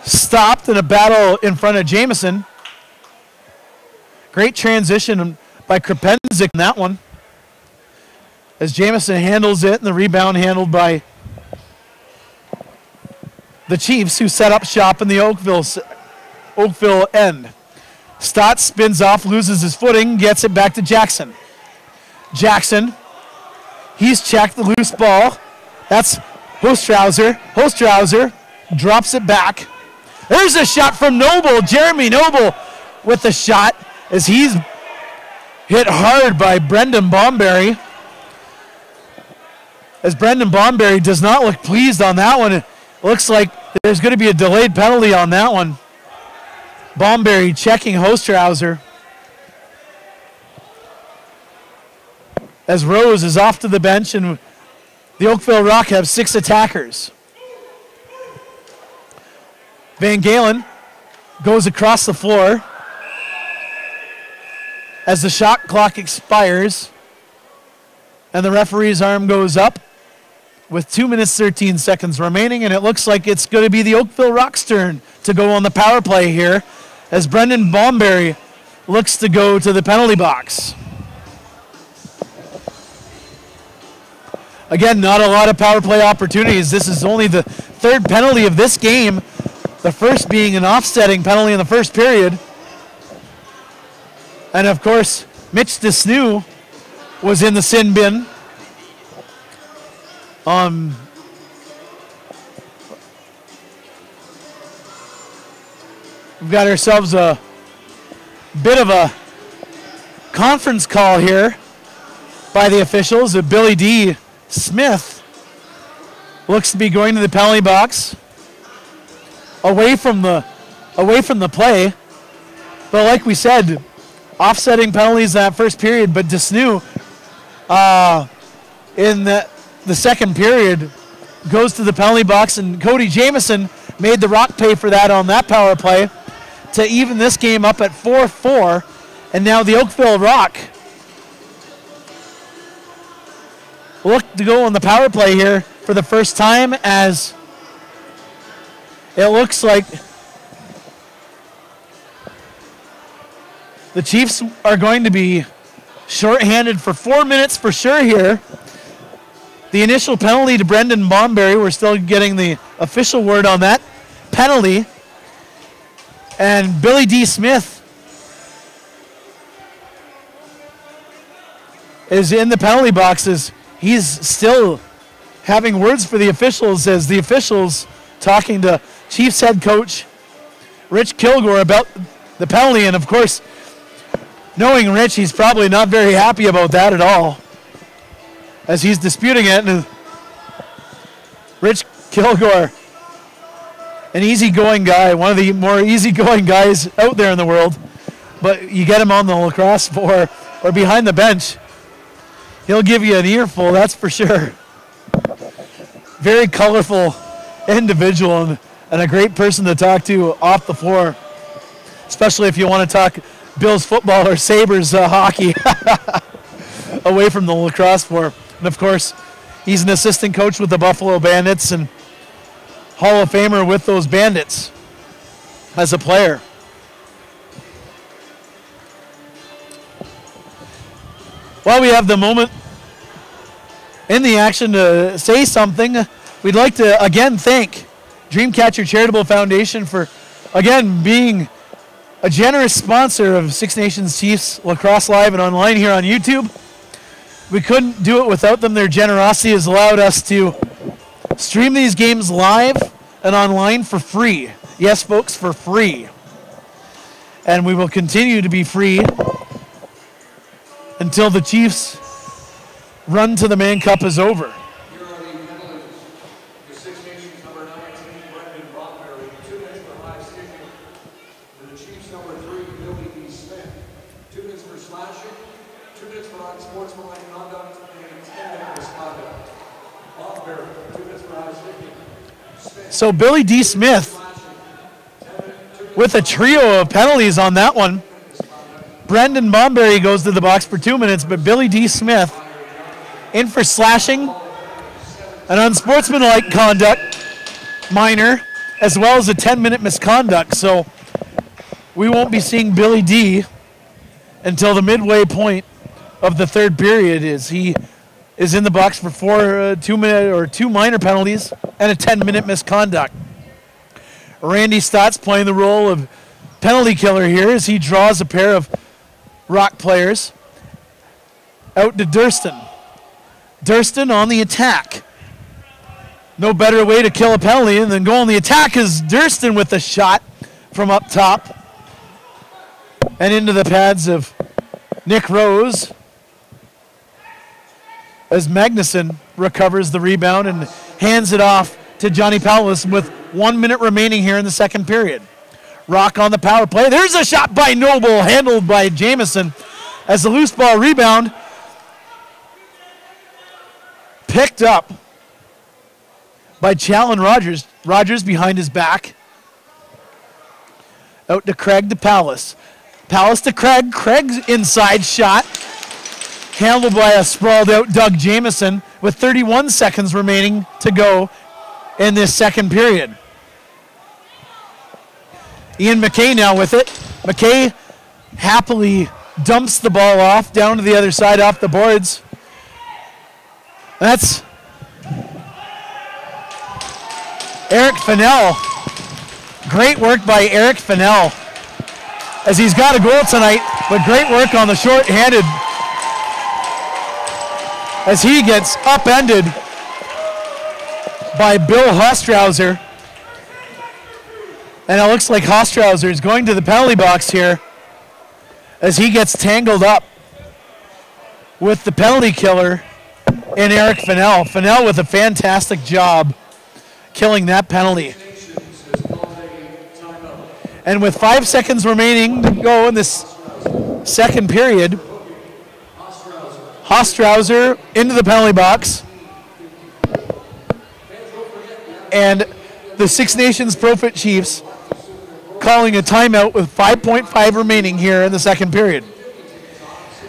stopped in a battle in front of Jamieson. Great transition by Krepenzik in that one, as Jamieson handles it, and the rebound handled by the Chiefs, who set up shop in the Oakville end. Stotts spins off, loses his footing, gets it back to Jackson. Jackson, he's checked the loose ball. That's Hostrauser. Hostrauser drops it back. There's a shot from Noble. Jeremy Noble with the shot as he's hit hard by Brendan Bomberry. As Brendan Bomberry does not look pleased on that one. It looks like there's going to be a delayed penalty on that one. Bomberry checking Hostrauser. As Rose is off to the bench, and the Oakville Rock have 6 attackers. Van Galen goes across the floor as the shot clock expires, and the referee's arm goes up with 2 minutes 13 seconds remaining, and it looks like it's going to be the Oakville Rock's turn to go on the power play here, as Brendan Bomberry looks to go to the penalty box. Again, not a lot of power play opportunities. This is only the 3rd penalty of this game, the first being an offsetting penalty in the first period. And of course, Mitch DeSnew was in the sin bin We've got ourselves a bit of a conference call here by the officials. Billy D. Smith looks to be going to the penalty box away from the play. But like we said, offsetting penalties that first period, but Desnu in the second period goes to the penalty box, and Cody Jamieson made the Rock pay for that on that power play to even this game up at 4-4. And now the Oakville Rock look to go on the power play here for the first time, as it looks like the Chiefs are going to be shorthanded for 4 minutes for sure here. The initial penalty to Brendan Bomberry, we're still getting the official word on that penalty. And Billy D. Smith is in the penalty boxes. He's still having words for the officials, as the officials talking to Chiefs head coach Rich Kilgore about the penalty. And of course, knowing Rich, he's probably not very happy about that at all, as he's disputing it. And Rich Kilgore, an easygoing guy, one of the more easygoing guys out there in the world, but you get him on the lacrosse floor or behind the bench, he'll give you an earful, that's for sure. Very colorful individual and a great person to talk to off the floor, especially if you want to talk Bills football or Sabres hockey away from the lacrosse floor. And of course, he's an assistant coach with the Buffalo Bandits and Hall of Famer with those Bandits as a player. While we have the moment in the action to say something, we'd like to again thank Dreamcatcher Charitable Foundation for again being a generous sponsor of Six Nations Chiefs Lacrosse Live and online here on YouTube. We couldn't do it without them. Their generosity has allowed us to stream these games live and online for free. Yes, folks, for free. And we will continue to be free until the Chiefs' run to the Mann Cup is over. Here are the penalties. The Six Nations number 19, Brendan Bomberry, 2 minutes for high sticking. For the Chiefs number 3, Billy D. Smith, 2 minutes for slashing, 2 minutes for unsportsmanlike conduct, and 10-minute misconduct. Bomberry, 2 minutes for high sticking. Smith, so Billy D. Smith with a trio of penalties on that one. Brendan Bomberry goes to the box for 2 minutes, but Billy D. Smith in for slashing, an unsportsmanlike conduct, minor, as well as a 10-minute misconduct. So we won't be seeing Billy D. until the midway point of the third period, as he is in the box for 2 minor penalties and a 10-minute misconduct. Randy Stott's playing the role of penalty killer here as he draws a pair of Rock players out to Durston. Durston on the attack. No better way to kill a penalty than go on the attack as Durston with the shot from up top and into the pads of Nick Rose as Magnuson recovers the rebound and hands it off to Johnny Paulus with 1 minute remaining here in the second period. Rock on the power play. There's a shot by Noble, handled by Jamieson as the loose ball rebound picked up by Challen Rogers. Rogers behind his back. Out to Craig to Paulus. Paulus to Craig. Craig's inside shot. Handled by a sprawled out Doug Jamieson with 31 seconds remaining to go in this second period. Ian McKay now with it. McKay happily dumps the ball off down to the other side off the boards. That's Eric Fennell. Great work by Eric Fennell, as he's got a goal tonight, but great work on the short-handed as he gets upended by Bill Hostrauser. And it looks like Hostrauser is going to the penalty box here as he gets tangled up with the penalty killer in Eric Fennell. Fennell with a fantastic job killing that penalty. And with 5 seconds remaining to go in this second period, Hostrauser into the penalty box. And the Six Nations Profit Chiefs calling a timeout with 5.5 remaining here in the second period.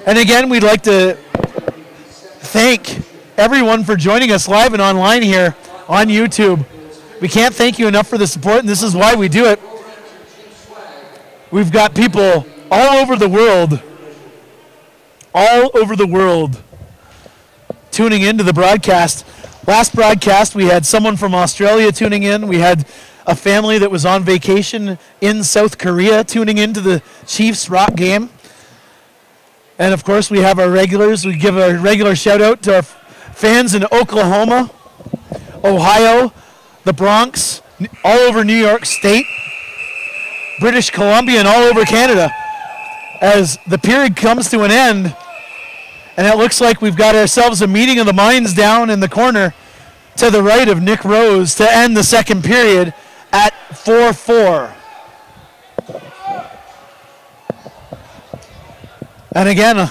And again, we'd like to thank everyone for joining us live and online here on YouTube. We can't thank you enough for the support, and this is why we do it. We've got people all over the world tuning into the broadcast. Last broadcast, we had someone from Australia tuning in. We had a family that was on vacation in South Korea tuning into the Chiefs Rock game. And of course, we have our regulars. We give a regular shout out to our fans in Oklahoma, Ohio, the Bronx, all over New York State, British Columbia, and all over Canada. As the period comes to an end, and it looks like we've got ourselves a meeting of the minds down in the corner to the right of Nick Rose to end the second period at 4-4. And again,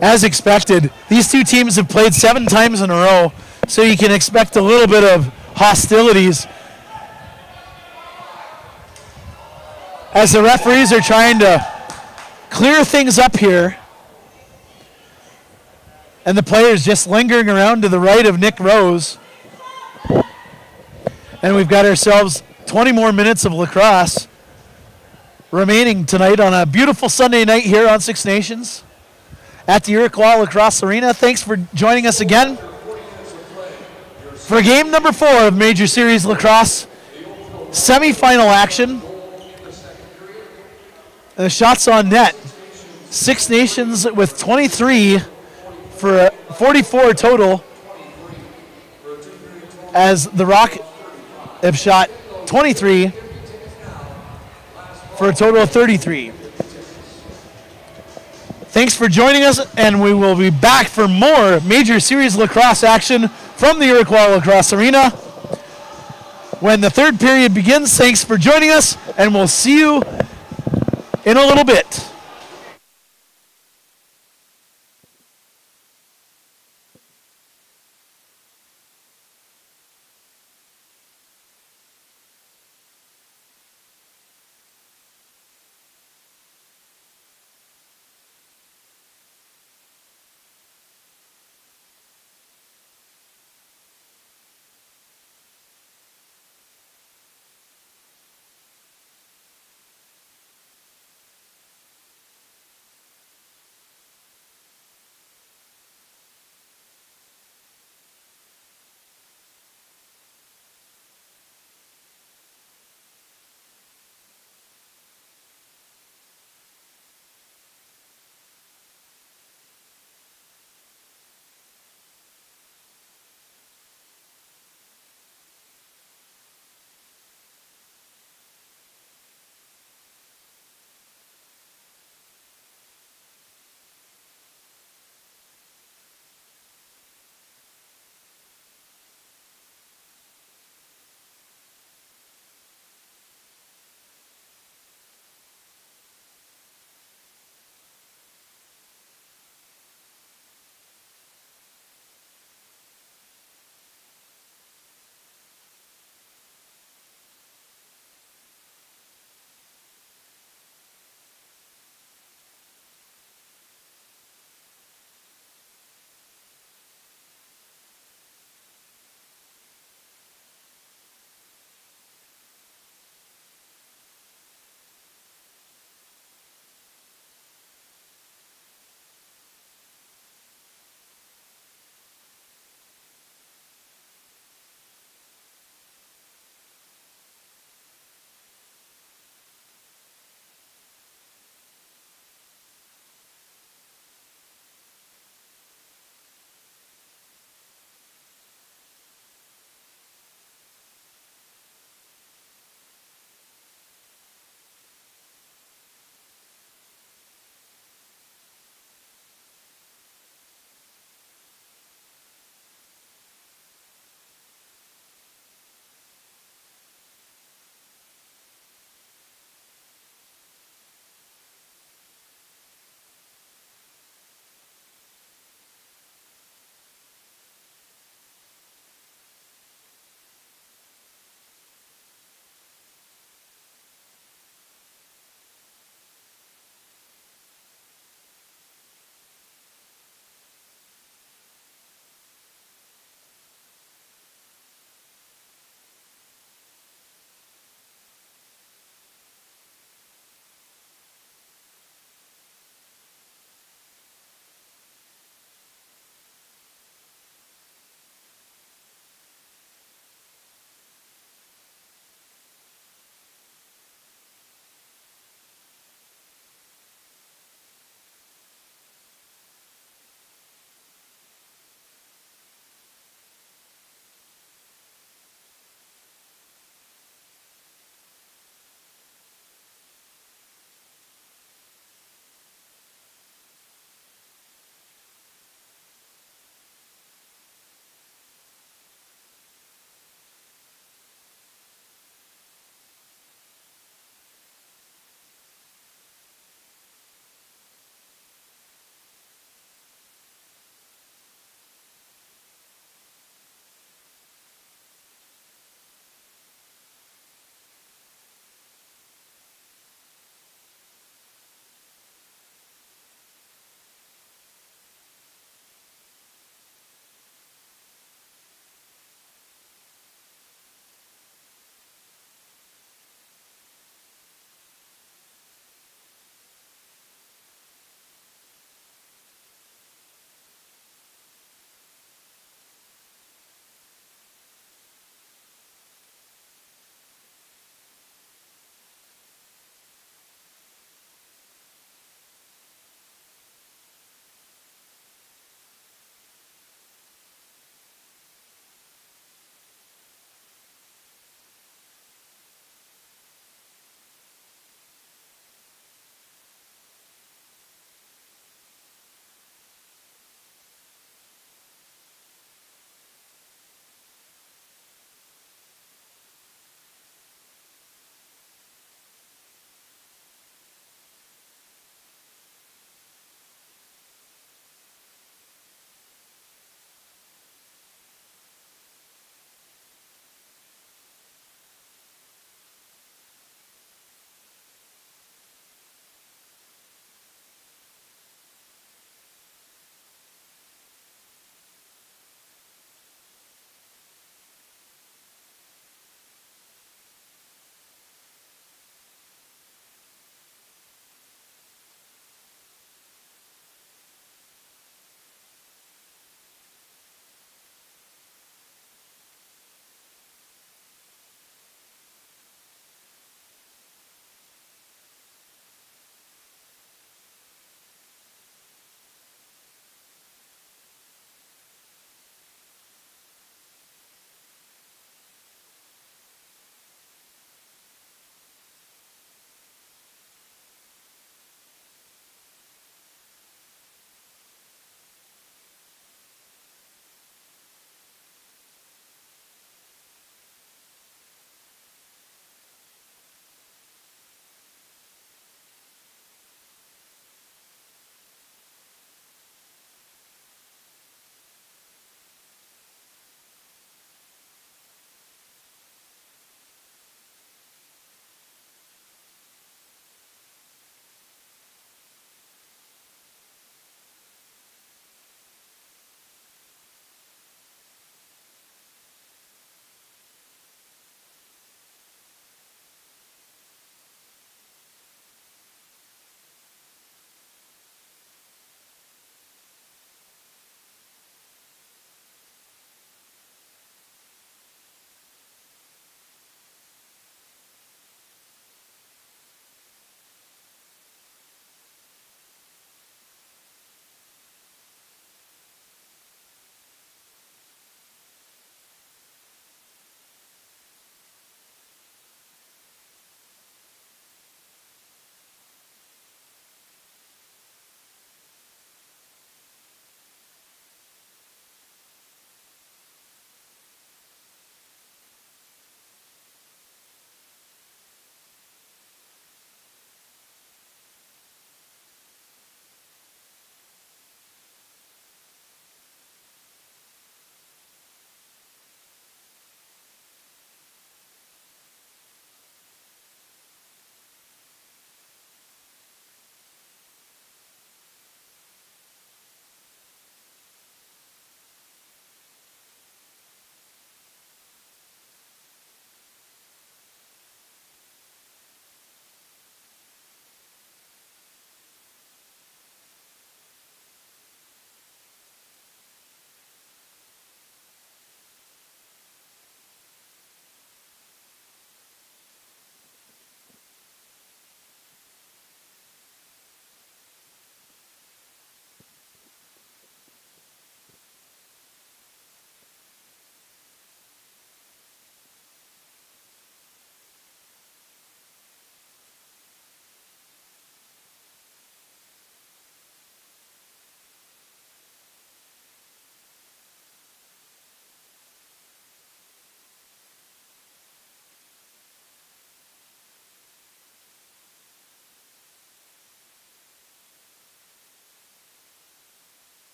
as expected, these two teams have played 7 times in a row, so you can expect a little bit of hostilities as the referees are trying to clear things up here. And the players just lingering around to the right of Nick Rose. And we've got ourselves 20 more minutes of lacrosse remaining tonight on a beautiful Sunday night here on Six Nations at the Iroquois Lacrosse Arena. Thanks for joining us again for game number 4 of Major Series Lacrosse semifinal action. And the shots on net. Six Nations with 23 for a 44 total, as the Rock have shot 23 for a total of 33. Thanks for joining us, and we will be back for more Major Series Lacrosse action from the Iroquois Lacrosse Arena when the third period begins. Thanks for joining us, and we'll see you in a little bit.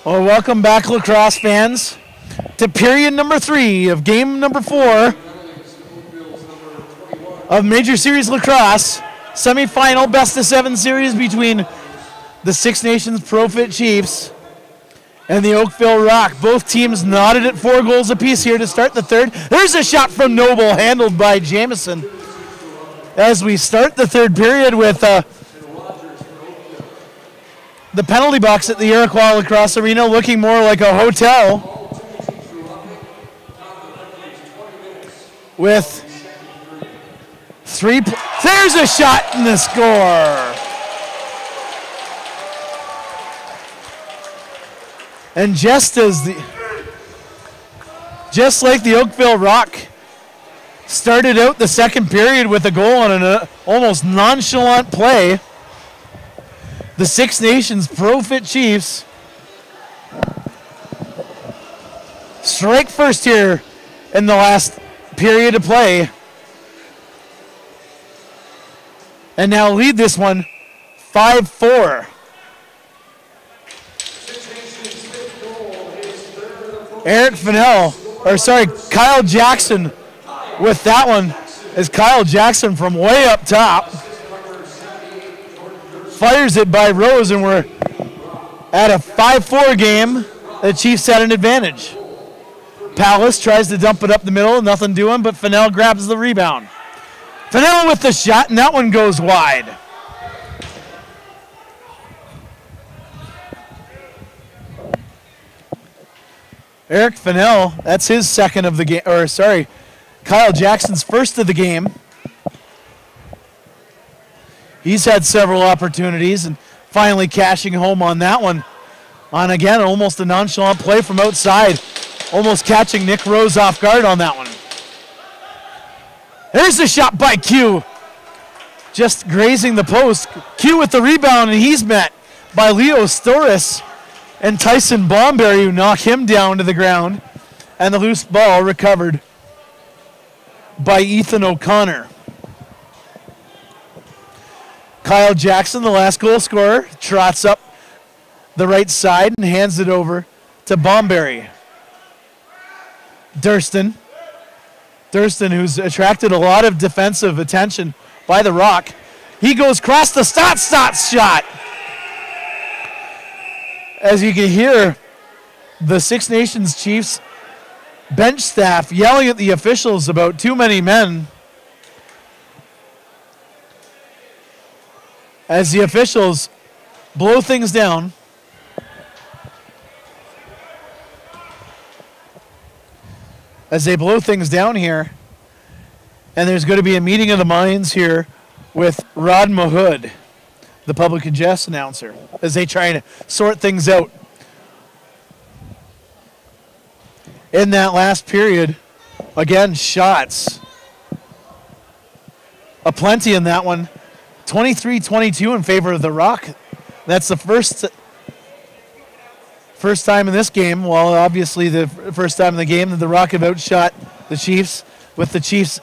Well, welcome back, lacrosse fans, to period number 3 of game number 4 of Major Series Lacrosse, semifinal best-of-7 series between the Six Nations Profit Chiefs and the Oakville Rock. Both teams knotted at 4 goals apiece here to start the third. There's a shot from Noble, handled by Jamison. As we start the third period with the penalty box at the Iroquois Lacrosse Arena looking more like a hotel, with there's a shot in the score. And just like the Oakville Rock started out the second period with a goal on an almost nonchalant play, the Six Nations Profit Chiefs strike first here in the last period of play, and now lead this one 5-4. Kyle Jackson with that one, is Kyle Jackson from way up top. Fires it by Rose, and we're at a 5-4 game. The Chiefs had an advantage. Palace tries to dump it up the middle, nothing doing, but Fennell grabs the rebound. Fennell with the shot, and that one goes wide. Eric Fennell, that's his second of the game, Kyle Jackson's first of the game. He's had several opportunities and finally cashing home on that one. On again, almost a nonchalant play from outside, almost catching Nick Rose off guard on that one. There's a shot by Q, just grazing the post. Q with the rebound, and he's met by Leo Storis and Tyson Bomberry, who knock him down to the ground, and the loose ball recovered by Ethan O'Connor. Kyle Jackson, the last goal scorer, trots up the right side and hands it over to Bomberry. Durston, who's attracted a lot of defensive attention by the Rock. He goes across the Stotts shot. As you can hear, the Six Nations Chiefs bench staff yelling at the officials about too many men, as the officials blow things down. As they blow things down here, and there's going to be a meeting of the minds here with Rod Mahood, the public address announcer, as they try to sort things out. In that last period, again, shots aplenty in that one. 23-22 in favor of the Rock. That's the first time in this game, well, obviously the first time in the game that the Rock have outshot the Chiefs, with the Chiefs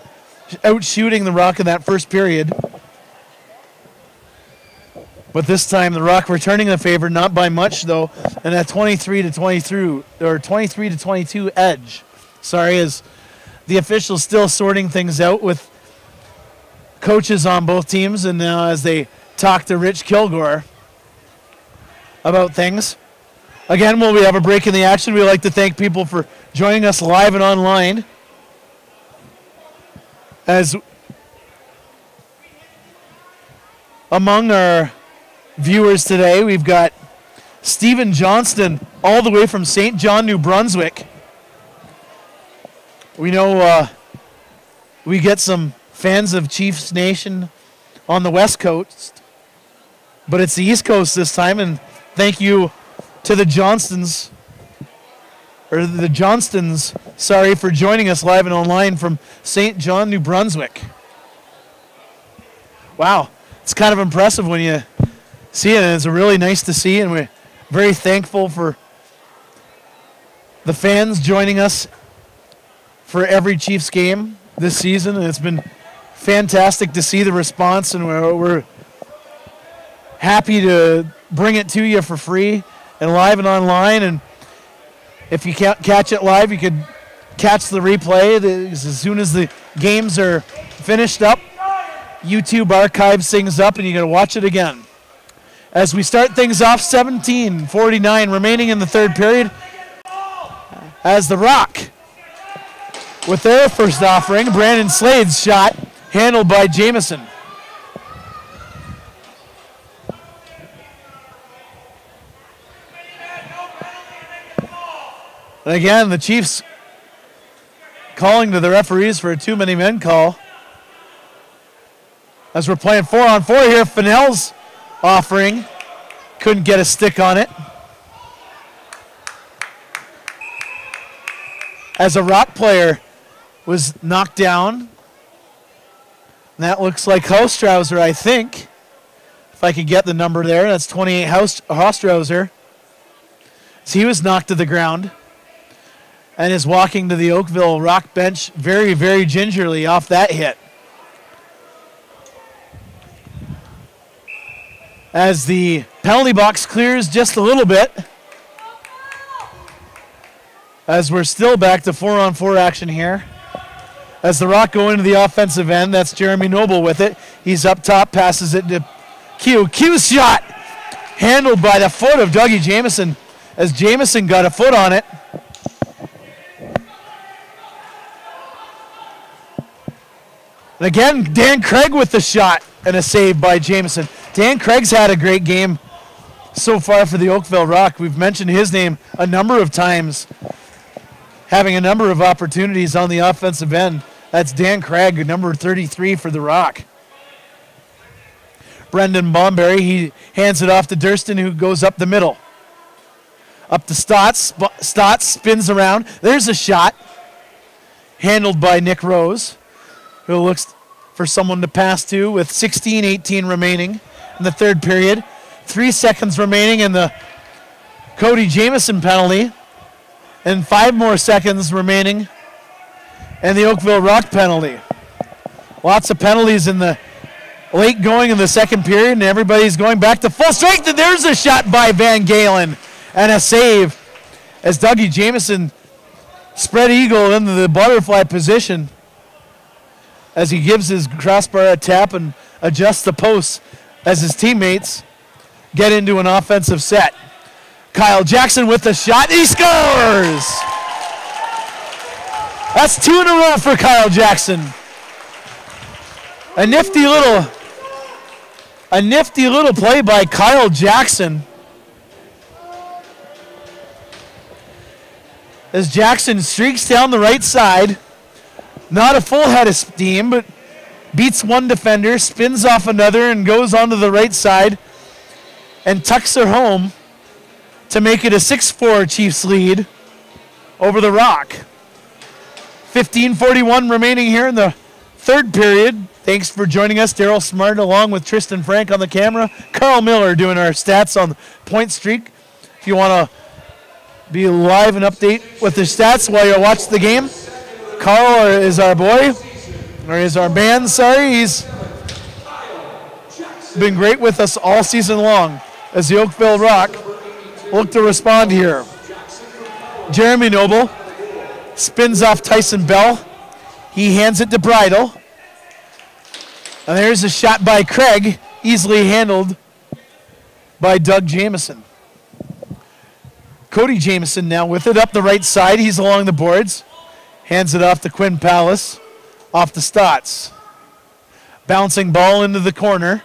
outshooting the Rock in that first period. But this time the Rock returning the favor, not by much though, and a 23-22 edge. As the officials still sorting things out with coaches on both teams, and now as they talk to Rich Kilgore about things. Again, while we have a break in the action, we'd like to thank people for joining us live and online. As among our viewers today, we've got Stephen Johnston, all the way from St. John, New Brunswick. We know we get some fans of Chiefs Nation on the West Coast, but it's the East Coast this time, and thank you to the Johnstons, for joining us live and online from St. John, New Brunswick. Wow, it's kind of impressive when you see it, and it's really nice to see, and we're very thankful for the fans joining us for every Chiefs game this season, and it's been fantastic to see the response, and we're happy to bring it to you for free and live and online. And if you can't catch it live, you could catch the replay. As soon as the games are finished up, YouTube archives things up, and you can watch it again. As we start things off, 17:49 remaining in the third period, as the Rock, with their first offering, Brandon Slade's shot, handled by Jamison. And again, the Chiefs calling to the referees for a too many men call. As we're playing 4-on-4 here, Fennell's offering. Couldn't get a stick on it. As a Rock player was knocked down. And that looks like Haustrauser, I think. If I could get the number there. That's 28 Haustrauser. So he was knocked to the ground and is walking to the Oakville Rock bench very, very gingerly off that hit. As the penalty box clears just a little bit, as we're still back to 4-on-4 action here. As the Rock go into the offensive end, that's Jeremy Noble with it. He's up top, passes it to Q. Q's shot handled by the foot of Dougie Jamison, as Jamison got a foot on it. And again, Dan Craig with the shot and a save by Jamison. Dan Craig's had a great game so far for the Oakville Rock. We've mentioned his name a number of times, having a number of opportunities on the offensive end. That's Dan Craig, number 33 for the Rock. Brendan Bomberry, he hands it off to Durston, who goes up the middle. Up to Stotts. Stotts spins around. There's a shot handled by Nick Rose, who looks for someone to pass to with 16:18 remaining in the third period. 3 seconds remaining in the Cody Jamison penalty, and 5 more seconds remaining in the Oakville Rock penalty. Lots of penalties in the late going in the second period, and everybody's going back to full strength, and there's a shot by Van Galen and a save as Dougie Jamison spread eagle into the butterfly position as he gives his crossbar a tap and adjusts the posts as his teammates get into an offensive set. Kyle Jackson with the shot. He scores! That's 2 in a row for Kyle Jackson. A nifty little play by Kyle Jackson. As Jackson streaks down the right side. Not a full head of steam, but beats one defender, spins off another, and goes onto the right side and tucks her home to make it a 6-4 Chiefs lead over the Rock. 15:41 remaining here in the third period. Thanks for joining us. Daryl Smart along with Tristan Frank on the camera. Carl Miller doing our stats on the point streak. If you want to be live and update with the stats while you watch the game, Carl is our boy, or is our man, sorry. He's been great with us all season long as the Oakville Rock look to respond here. Jeremy Noble spins off Tyson Bell. He hands it to Bridle. And there's a shot by Craig, easily handled by Doug Jamison. Cody Jamison now with it up the right side. He's along the boards. Hands it off to Quinn Palace, off to Stotts. Bouncing ball into the corner.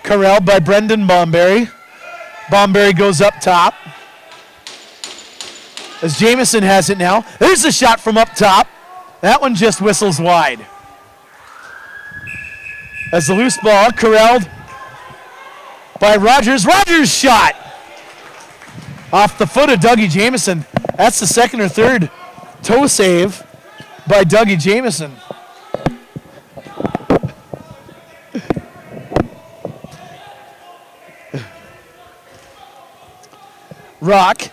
Corralled by Brendan Bomberry. Bomberry goes up top. As Jamison has it now. There's a shot from up top. That one just whistles wide. As the loose ball corralled by Rogers. Rogers shot off the foot of Dougie Jamison. That's the second or third toe save by Dougie Jamison. Rock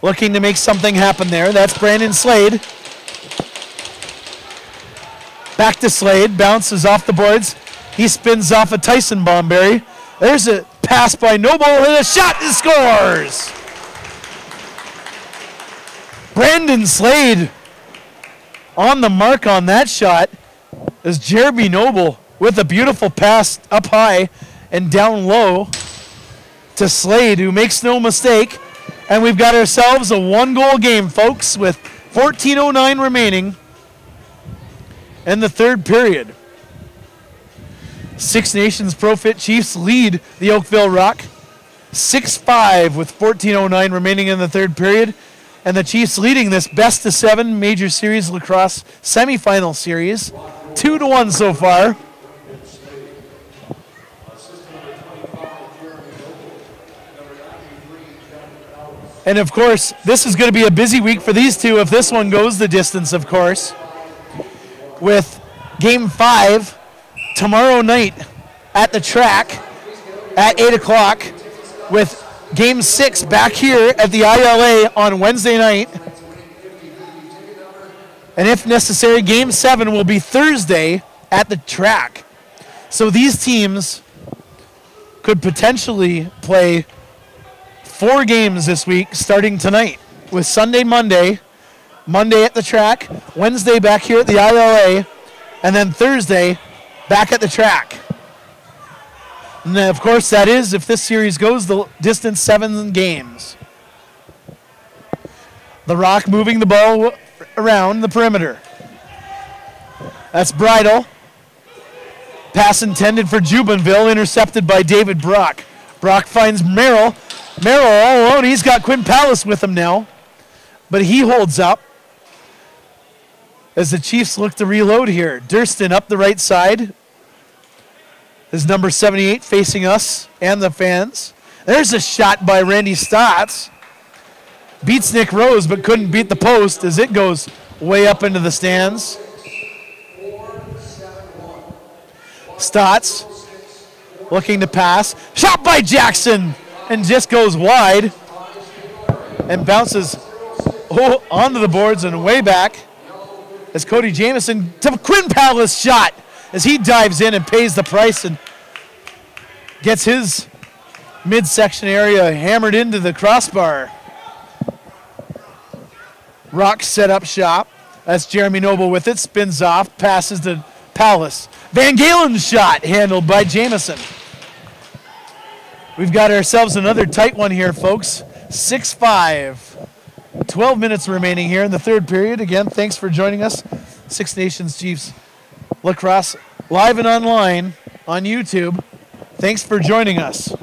looking to make something happen there. That's Brandon Slade. Back to Slade, bounces off the boards. He spins off a Tyson Bomberry. There's a pass by Noble, and a shot and scores. Brandon Slade on the mark on that shot as Jeremy Noble with a beautiful pass up high and down low to Slade, who makes no mistake. And we've got ourselves a one-goal game, folks, with 14:09 remaining in the third period. Six Nations Pro-Fit Chiefs lead the Oakville Rock 6-5 with 14:09 remaining in the third period. And the Chiefs leading this best-of-7 Major Series Lacrosse semifinal series 2-1 so far. And of course, this is going to be a busy week for these two if this one goes the distance, of course. With Game 5 tomorrow night at the track at 8 o'clock, with Game 6 back here at the ILA on Wednesday night. And if necessary, Game 7 will be Thursday at the track. So these teams could potentially play 4 games this week starting tonight, with Sunday, Monday at the track, Wednesday back here at the ILA, and then Thursday back at the track. And then, of course, that is, if this series goes the distance, 7 games. The Rock moving the ball around the perimeter. That's Bridle. Pass intended for Jubenville, intercepted by David Brock. Brock finds Merrill. Merrill all alone. He's got Quinn Pallas with him now, but he holds up as the Chiefs look to reload here. Durston up the right side. Is number 78 facing us and the fans. There's a shot by Randy Stotts. Beats Nick Rose, but couldn't beat the post as it goes way up into the stands. Stotts looking to pass. Shot by Jackson and just goes wide and bounces onto the boards and way back as Cody Jamieson to Quinn Pallas shot as he dives in and pays the price and gets his midsection area hammered into the crossbar. Rock set up shop. That's Jeremy Noble with it. Spins off. Passes to Pallas. Van Galen's shot handled by Jamieson. We've got ourselves another tight one here, folks. 6-5. 12 minutes remaining here in the third period. Again, thanks for joining us. Six Nations Chiefs Lacrosse live and online on YouTube. Thanks for joining us.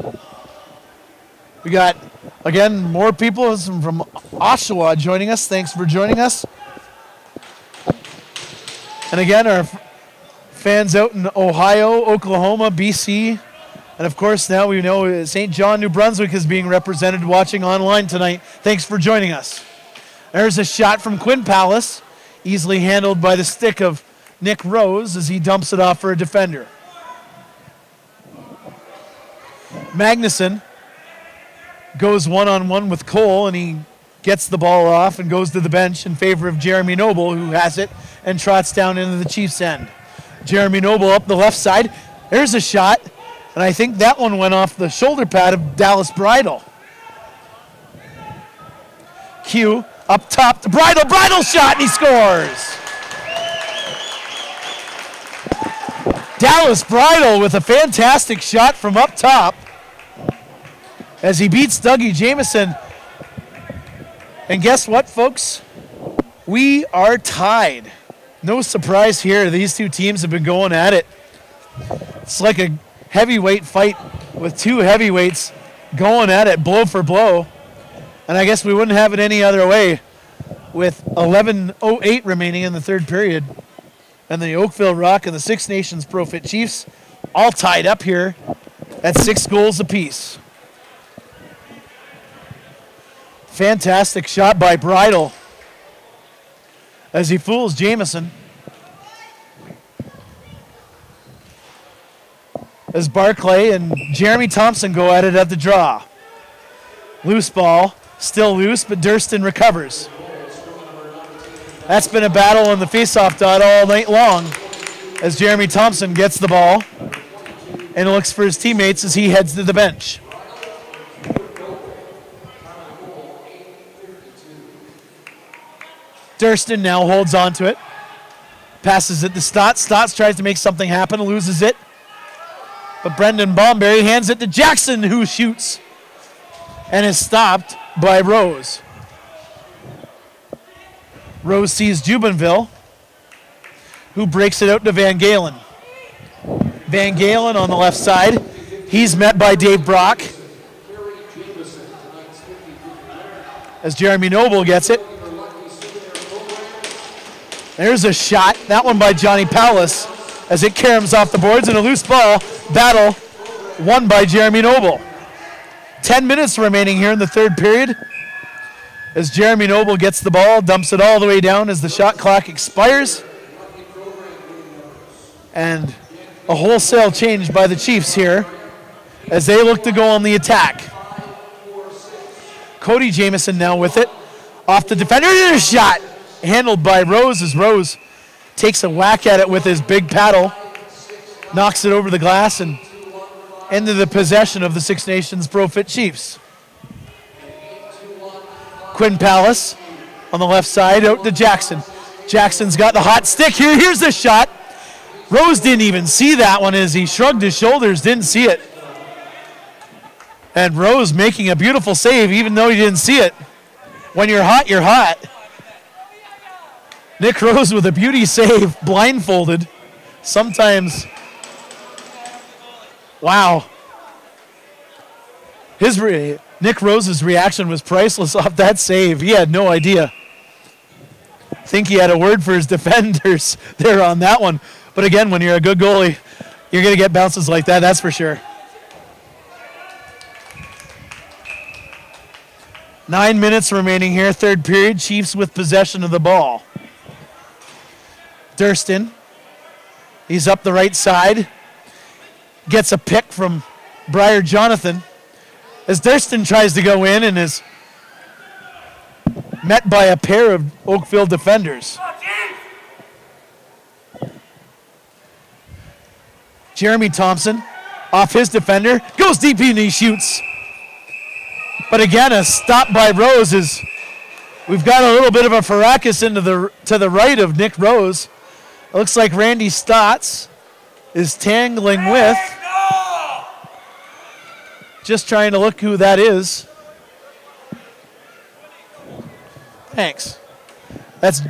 We got, again, more people from Oshawa joining us. Thanks for joining us. And again, our fans out in Ohio, Oklahoma, BC, and of course now we know St. John, New Brunswick is being represented watching online tonight. Thanks for joining us. There's a shot from Quinn Pallas, easily handled by the stick of Nick Rose as he dumps it off for a defender. Magnuson goes one-on-one with Cole, and he gets the ball off and goes to the bench in favor of Jeremy Noble, who has it and trots down into the Chiefs' end. Jeremy Noble up the left side. There's a shot, and I think that one went off the shoulder pad of Dallas Bridle. Q up top to Bridle. Bridle shot, and he scores. Dallas Bridle with a fantastic shot from up top as he beats Dougie Jamieson. And guess what, folks? We are tied. No surprise here. These two teams have been going at it. It's like a heavyweight fight with two heavyweights going at it blow for blow. And I guess we wouldn't have it any other way with 11:08 remaining in the third period. And the Oakville Rock and the Six Nations Pro-Fit Chiefs all tied up here at 6 goals apiece. Fantastic shot by Bridle as he fools Jamieson. As Barclay and Jeremy Thompson go at it at the draw. Loose ball, still loose, but Durston recovers. That's been a battle in the faceoff dot all night long as Jeremy Thompson gets the ball. and looks for his teammates as he heads to the bench. Durston now holds on to it. Passes it to Stotts. Stotts tries to make something happen, loses it. But Brendan Bomberry hands it to Jackson, who shoots and is stopped by Rose. Rose sees Jubenville, who breaks it out to Van Galen. Van Galen on the left side. He's met by Dave Brock as Jeremy Noble gets it. There's a shot, that one by Johnny Powlis, as it caroms off the boards in a loose ball battle won by Jeremy Noble. 10 minutes remaining here in the third period as Jeremy Noble gets the ball, dumps it all the way down as the shot clock expires. And a wholesale change by the Chiefs here as they look to go on the attack. Cody Jamieson now with it. Off the defender, and a shot handled by Rose as Rose takes a whack at it with his big paddle, knocks it over the glass and into the possession of the Six Nations Pro-Fit Chiefs. Quinn Pallas on the left side out to Jackson. Jackson's got the hot stick here. Here's the shot. Rose didn't even see that one as he shrugged his shoulders, didn't see it. And Rose making a beautiful save even though he didn't see it. When you're hot, you're hot. Nick Rose with a beauty save, blindfolded. Sometimes, wow. Nick Rose's reaction was priceless off that save. He had no idea. I think he had a word for his defenders there on that one. But again, when you're a good goalie, you're going to get bounces like that, that's for sure. 9 minutes remaining here, third period. Chiefs with possession of the ball. Durston, he's up the right side. Gets a pick from Briar Jonathan. As Durston tries to go in and is met by a pair of Oakville defenders. Jeremy Thompson off his defender, goes deep and he shoots. But again, a stop by Rose is, we've got a little bit of a fracas to the right of Nick Rose. It looks like Randy Stotts is tangling with, just trying to look who that is. Thanks. That's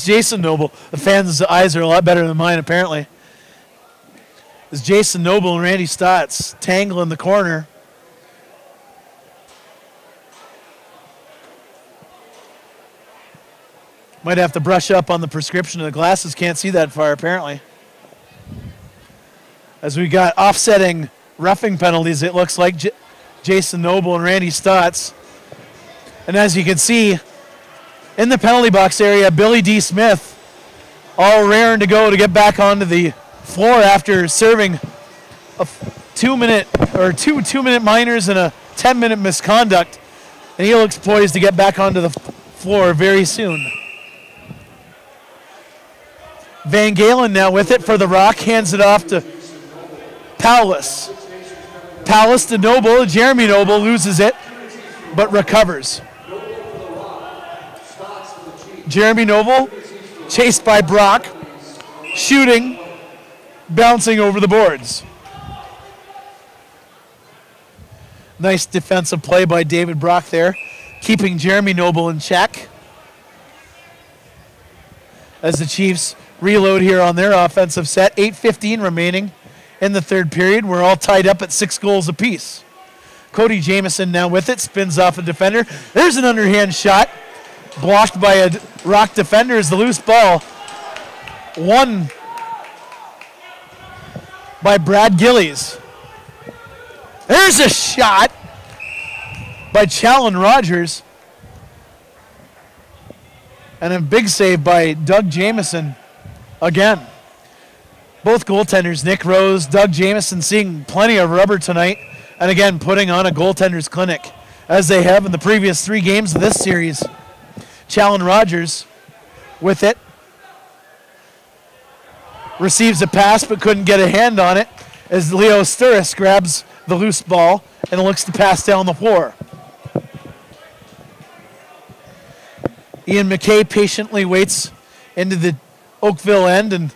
Jason Noble. The fans' eyes are a lot better than mine, apparently. It's Jason Noble and Randy Stotts tangle in the corner. Might have to brush up on the prescription of the glasses. Can't see that far, apparently. As we got offsetting roughing penalties, it looks like Jason Noble and Randy Stotts. And as you can see, in the penalty box area, Billy D. Smith all raring to go to get back onto the floor after serving a 2-minute or two 2-minute minors and a 10-minute misconduct. And he looks poised to get back onto the floor very soon. Van Galen now with it for the Rock, hands it off to Powlis. Powlis to Noble, Jeremy Noble loses it, but recovers. Jeremy Noble, chased by Brock, shooting, bouncing over the boards. Nice defensive play by David Brock there, keeping Jeremy Noble in check. As the Chiefs reload here on their offensive set. 8:15 remaining in the third period. We're all tied up at 6 goals apiece. Cody Jamieson now with it, spins off a defender. There's an underhand shot, blocked by a Rock defender as the loose ball won by Brad Gillies. There's a shot by Challen Rogers. And a big save by Doug Jamieson again. Both goaltenders, Nick Rose, Doug Jamieson, seeing plenty of rubber tonight. And again, putting on a goaltender's clinic, as they have in the previous 3 games of this series. Challen Rogers with it. receives a pass but couldn't get a hand on it as Leo Sturris grabs the loose ball and looks to pass down the floor. Ian McKay patiently waits into the Oakville end and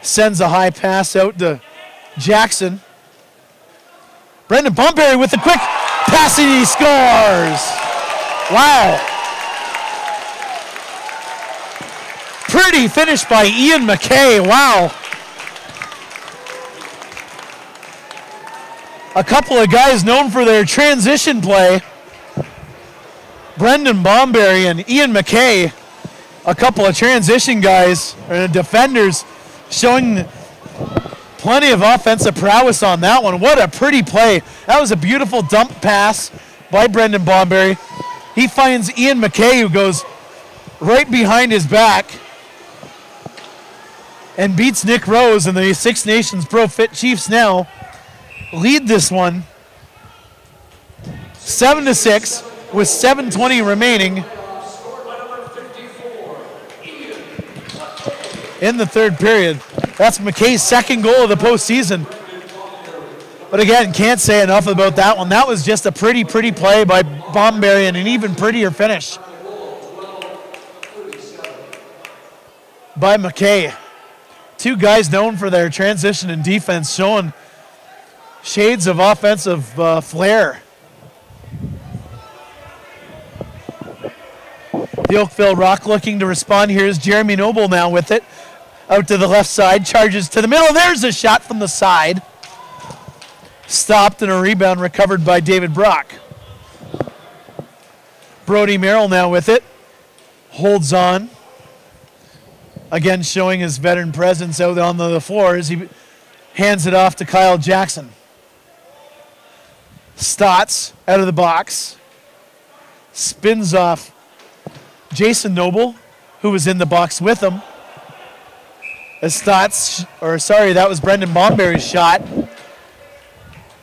sends a high pass out to Jackson. Brendan Bomberry with a quick pass and he scores. Wow. Pretty finish by Ian McKay. Wow. A couple of guys known for their transition play. Brendan Bomberry and Ian McKay, a couple of transition guys or defenders showing plenty of offensive prowess on that one. What a pretty play. That was a beautiful dump pass by Brendan Bomberry. He finds Ian McKay, who goes right behind his back and beats Nick Rose, and the Six Nations Pro Fit Chiefs now lead this one 7-6 with 7:20 remaining in the third period. That's McKay's second goal of the postseason. But again, can't say enough about that one. That was just a pretty play by Bomberry and an even prettier finish by McKay. Two guys known for their transition and defense, showing shades of offensive flair. The Oakville Rock looking to respond. Here's Jeremy Noble now with it. Out to the left side, charges to the middle. There's a shot from the side. Stopped and a rebound recovered by David Brock. Brody Merrill now with it. Holds on. Again, showing his veteran presence out on the floor as he hands it off to Kyle Jackson. Stotts out of the box. Spins off Jason Noble, who was in the box with him. As Stotts, that was Brendan Bomberry's shot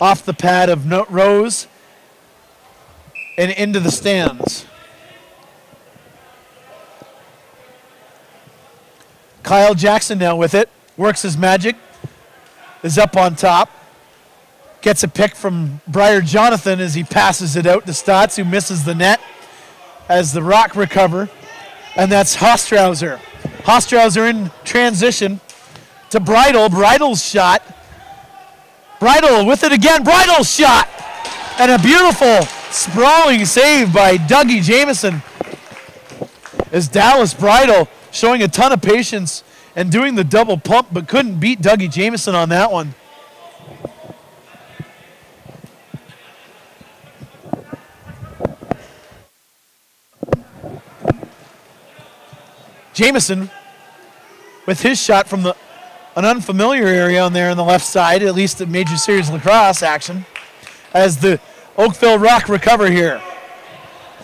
off the pad of Rose and into the stands. Kyle Jackson now with it, works his magic, is up on top, gets a pick from Briar Jonathan as he passes it out to Stotts, who misses the net as the Rock recover, and that's Hostrauser. Hostrauser in transition to Bridle. Bridle's shot. Bridle with it again. Bridle's shot. And a beautiful sprawling save by Dougie Jamieson. As Dallas Bridle showing a ton of patience and doing the double pump, but couldn't beat Dougie Jamieson on that one. Jamieson with his shot from an unfamiliar area on there on the left side, at least at Major Series Lacrosse action, as the Oakville Rock recover here.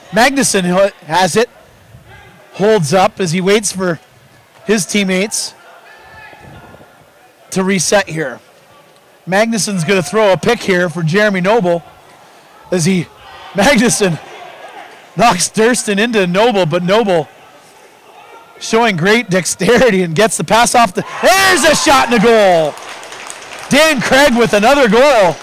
Magnuson has it, holds up as he waits for his teammates to reset here. Magnuson's going to throw a pick here for Jeremy Noble as Magnuson knocks Durston into Noble, but Noble showing great dexterity and gets the pass off there's a shot and a goal. Dan Craig with another goal.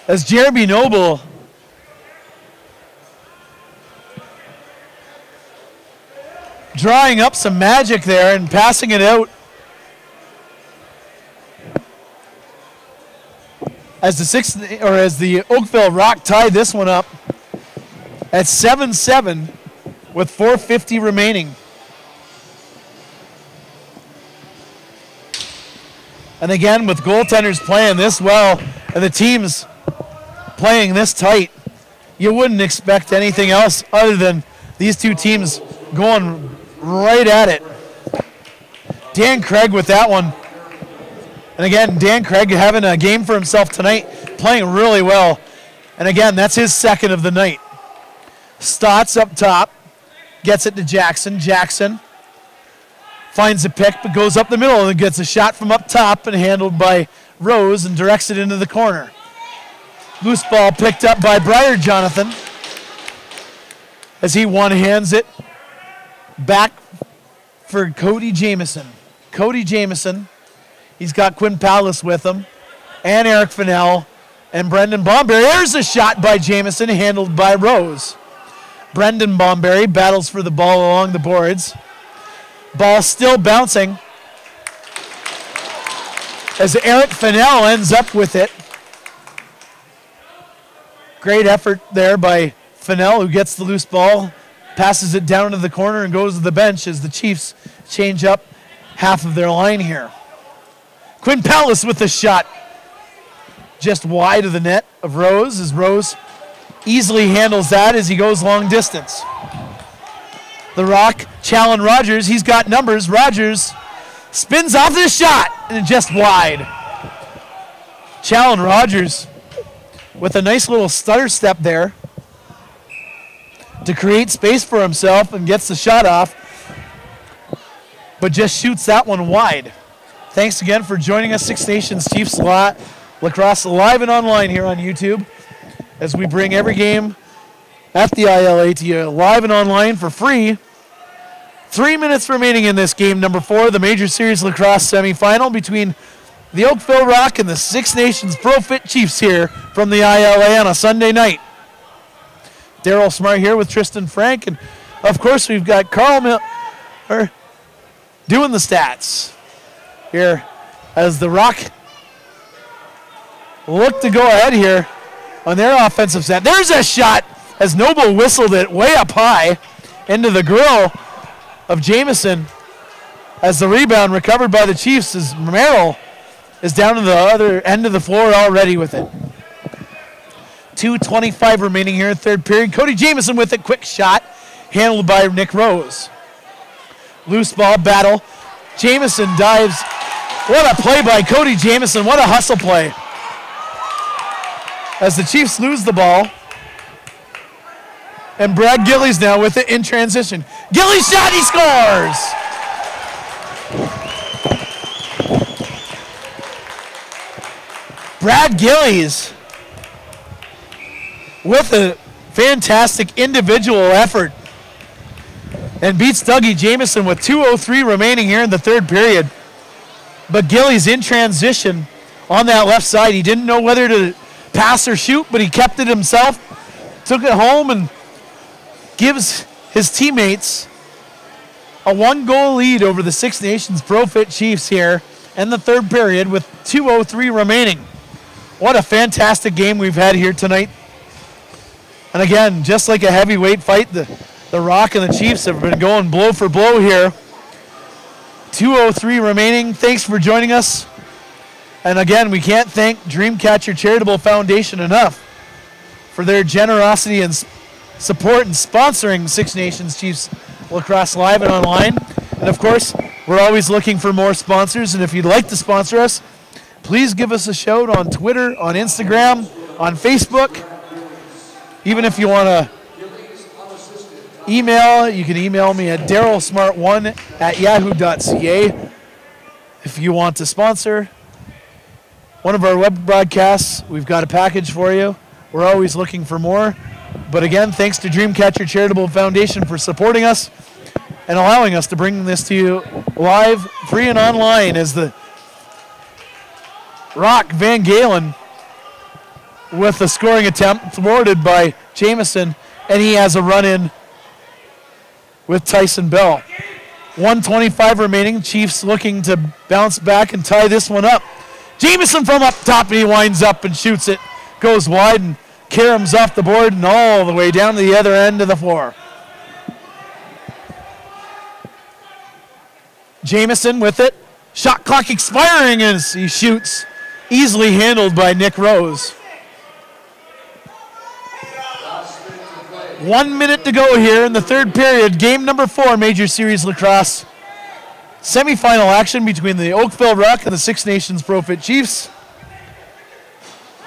As Jeremy Noble drawing up some magic there and passing it out. As the Oakville Rock tied this one up at 7-7 with 4:50 remaining. And again, with goaltenders playing this well and the teams playing this tight, you wouldn't expect anything else other than these two teams going right at it. Dan Craig with that one. And again, Dan Craig having a game for himself tonight, playing really well. And again, that's his second of the night. Stotts up top, gets it to Jackson. Jackson finds a pick, but goes up the middle and gets a shot from up top and handled by Rose and directs it into the corner. Loose ball picked up by Briar Jonathan as he one-hands it back for Cody Jamieson. Cody Jamieson, he's got Quinn Palace with him, and Eric Fennell, and Brendan Bomberry. There's a shot by Jamieson, handled by Rose. Brendan Bomberry battles for the ball along the boards. Ball still bouncing as Eric Fennell ends up with it. Great effort there by Fennell, who gets the loose ball, passes it down to the corner, and goes to the bench as the Chiefs change up half of their line here. Quinn Palace with the shot. Just wide of the net of Rose, as Rose easily handles that as he goes long distance. The Rock, Challen Rogers, he's got numbers. Rogers spins off this shot, and just wide. Challen Rogers with a nice little stutter step there to create space for himself and gets the shot off, but just shoots that one wide. Thanks again for joining us, Six Nations Chiefs Lacrosse live and online here on YouTube, as we bring every game at the ILA to you live and online for free. 3 minutes remaining in this game number 4, the Major Series Lacrosse semifinal between the Oakville Rock and the Six Nations Pro Fit Chiefs here from the ILA on a Sunday night. Daryl Smart here with Tristan Frank, and of course we've got Carl Miller doing the stats here as the Rock look to go ahead here on their offensive set. There's a shot as Noble whistled it way up high into the grill of Jamieson, as the rebound recovered by the Chiefs as Merrill is down to the other end of the floor already with it. 2:25 remaining here in third period. Cody Jamieson with it, quick shot, handled by Nick Rose. Loose ball battle. Jamieson dives. What a play by Cody Jamieson. What a hustle play. As the Chiefs lose the ball. And Brad Gillies now with it in transition. Gillies shot, he scores! Brad Gillies with a fantastic individual effort and beats Dougie Jamieson with 2:03 remaining here in the third period. But Gillies in transition on that left side. He didn't know whether to pass or shoot, but he kept it himself, took it home, and gives his teammates a 1-goal lead over the Six Nations Pro Fit Chiefs here in the third period with 2:03 remaining. What a fantastic game we've had here tonight. And again, just like a heavyweight fight, the Rock and the Chiefs have been going blow for blow here. 2:03 remaining. Thanks for joining us. And again, we can't thank Dreamcatcher Charitable Foundation enough for their generosity and support in sponsoring Six Nations Chiefs Lacrosse live and online. And of course, we're always looking for more sponsors. And if you'd like to sponsor us, please give us a shout on Twitter, on Instagram, on Facebook. Even if you want to email, you can email me at darylsmart1@yahoo.ca if you want to sponsor one of our web broadcasts. We've got a package for you. We're always looking for more. But again, thanks to Dreamcatcher Charitable Foundation for supporting us and allowing us to bring this to you live, free, and online, as the Rock Van Galen with a scoring attempt thwarted by Jamieson, and he has a run-in with Tyson Bell. 1:25 remaining. Chiefs looking to bounce back and tie this one up. Jamieson from up top, and he winds up and shoots it. Goes wide, and Karam's off the board and all the way down to the other end of the floor. Jamieson with it. Shot clock expiring as he shoots. Easily handled by Nick Rose. 1 minute to go here in the third period. Game number 4, Major Series Lacrosse. Semifinal action between the Oakville Rock and the Six Nations Pro Fit Chiefs.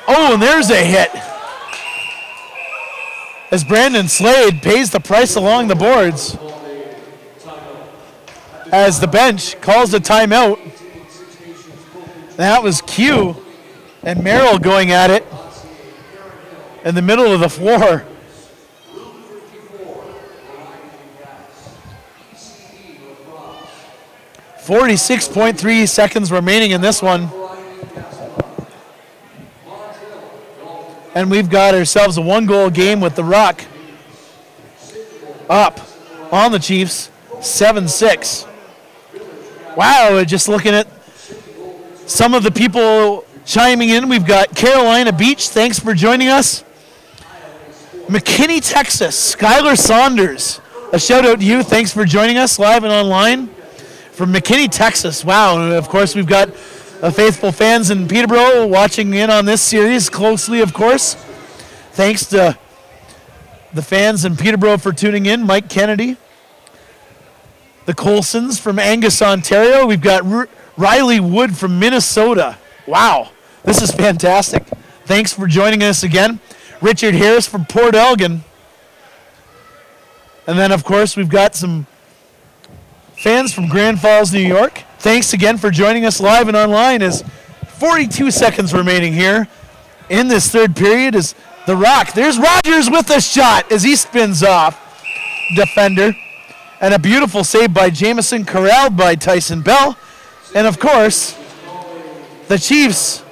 Oh, and there's a hit. As Brandon Slade pays the price along the boards. As the bench calls a timeout. That was Q and Merrill going at it in the middle of the floor. 46.3 seconds remaining in this one. And we've got ourselves a 1-goal game with the Rock up on the Chiefs, 7-6. Wow, just looking at some of the people chiming in. We've got Carolina Beach, thanks for joining us. McKinney, Texas, Skylar Saunders, a shout out to you. Thanks for joining us live and online from McKinney, Texas. Wow, and of course we've got faithful fans in Peterborough watching in on this series closely, of course. Thanks to the fans in Peterborough for tuning in. Mike Kennedy. The Colsons from Angus, Ontario. We've got Riley Wood from Minnesota. Wow, this is fantastic. Thanks for joining us again. Richard Harris from Port Elgin. And then, of course, we've got some fans from Grand Falls, New York. Thanks again for joining us live and online. As 42 seconds remaining here in this third period is the Rock. There's Rogers with a shot as he spins off defender. And a beautiful save by Jameson, corralled by Tyson Bell. And, of course, the Chiefs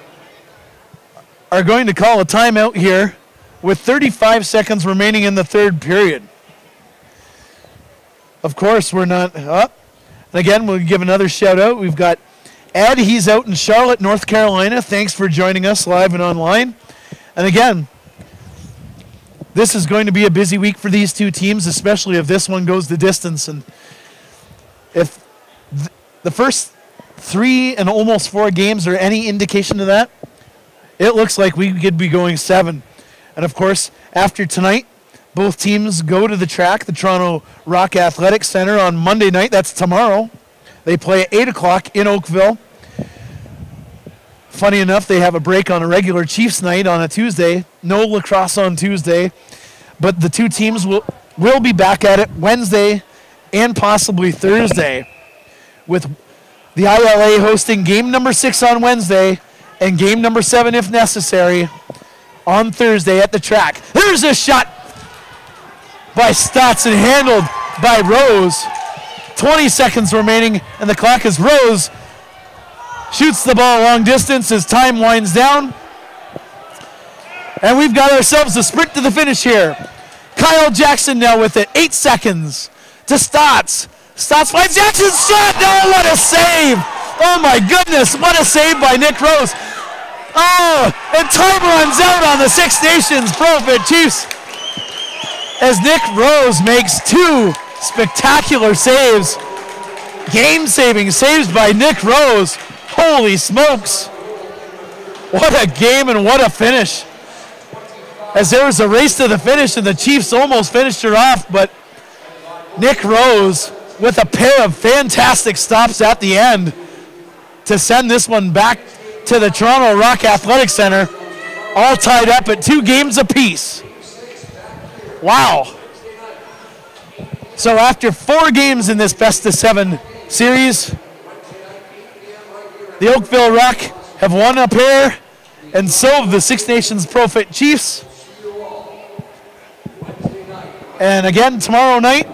are going to call a timeout here with 35 seconds remaining in the third period. Of course, we're not up. And again, we'll give another shout out. We've got Ed. He's out in Charlotte, North Carolina. Thanks for joining us live and online. And again, this is going to be a busy week for these two teams, especially if this one goes the distance. And if the first 3 and almost 4 games are any indication of that, it looks like we could be going 7. And of course, after tonight, both teams go to the track, the Toronto Rock Athletic Center, on Monday night. That's tomorrow. They play at 8 o'clock in Oakville. Funny enough, they have a break on a regular Chiefs night on a Tuesday. No lacrosse on Tuesday. But the two teams will be back at it Wednesday and possibly Thursday, with the ILA hosting game number 6 on Wednesday and game number 7, if necessary, on Thursday at the track. There's a shot by Stotts and handled by Rose. 20 seconds remaining, and the clock is Rose shoots the ball long distance as time winds down. And we've got ourselves a sprint to the finish here. Kyle Jackson now with it. 8 seconds to Stotts. Stotts finds Jackson's shot. Oh, what a save. Oh, my goodness. What a save by Nick Rose. Oh, and time runs out on the Six Nations Profit Chiefs as Nick Rose makes 2 spectacular saves. Game-saving saves by Nick Rose. Holy smokes. What a game and what a finish. As there was a race to the finish and the Chiefs almost finished her off, but Nick Rose with a pair of fantastic stops at the end to send this one back to the Toronto Rock Athletic Center, all tied up at 2 games apiece. Wow. So after 4 games in this best-of-7 series, the Oakville Rock have won a pair, and so have the Six Nations Profit Chiefs. And again, tomorrow night,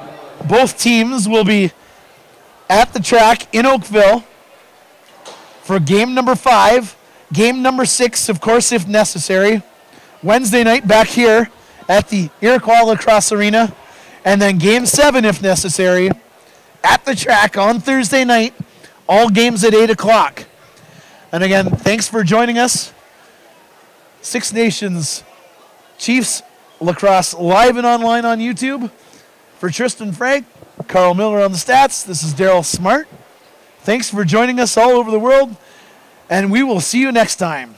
both teams will be at the track in Oakville for game number 5, game number 6, of course, if necessary. Wednesday night back here at the Iroquois Lacrosse Arena, and then game 7, if necessary, at the track on Thursday night, all games at 8 o'clock. And again, thanks for joining us. Six Nations Chiefs Lacrosse live and online on YouTube. For Tristan Frank, Carl Miller on the stats, this is Daryl Smart. Thanks for joining us all over the world, and we will see you next time.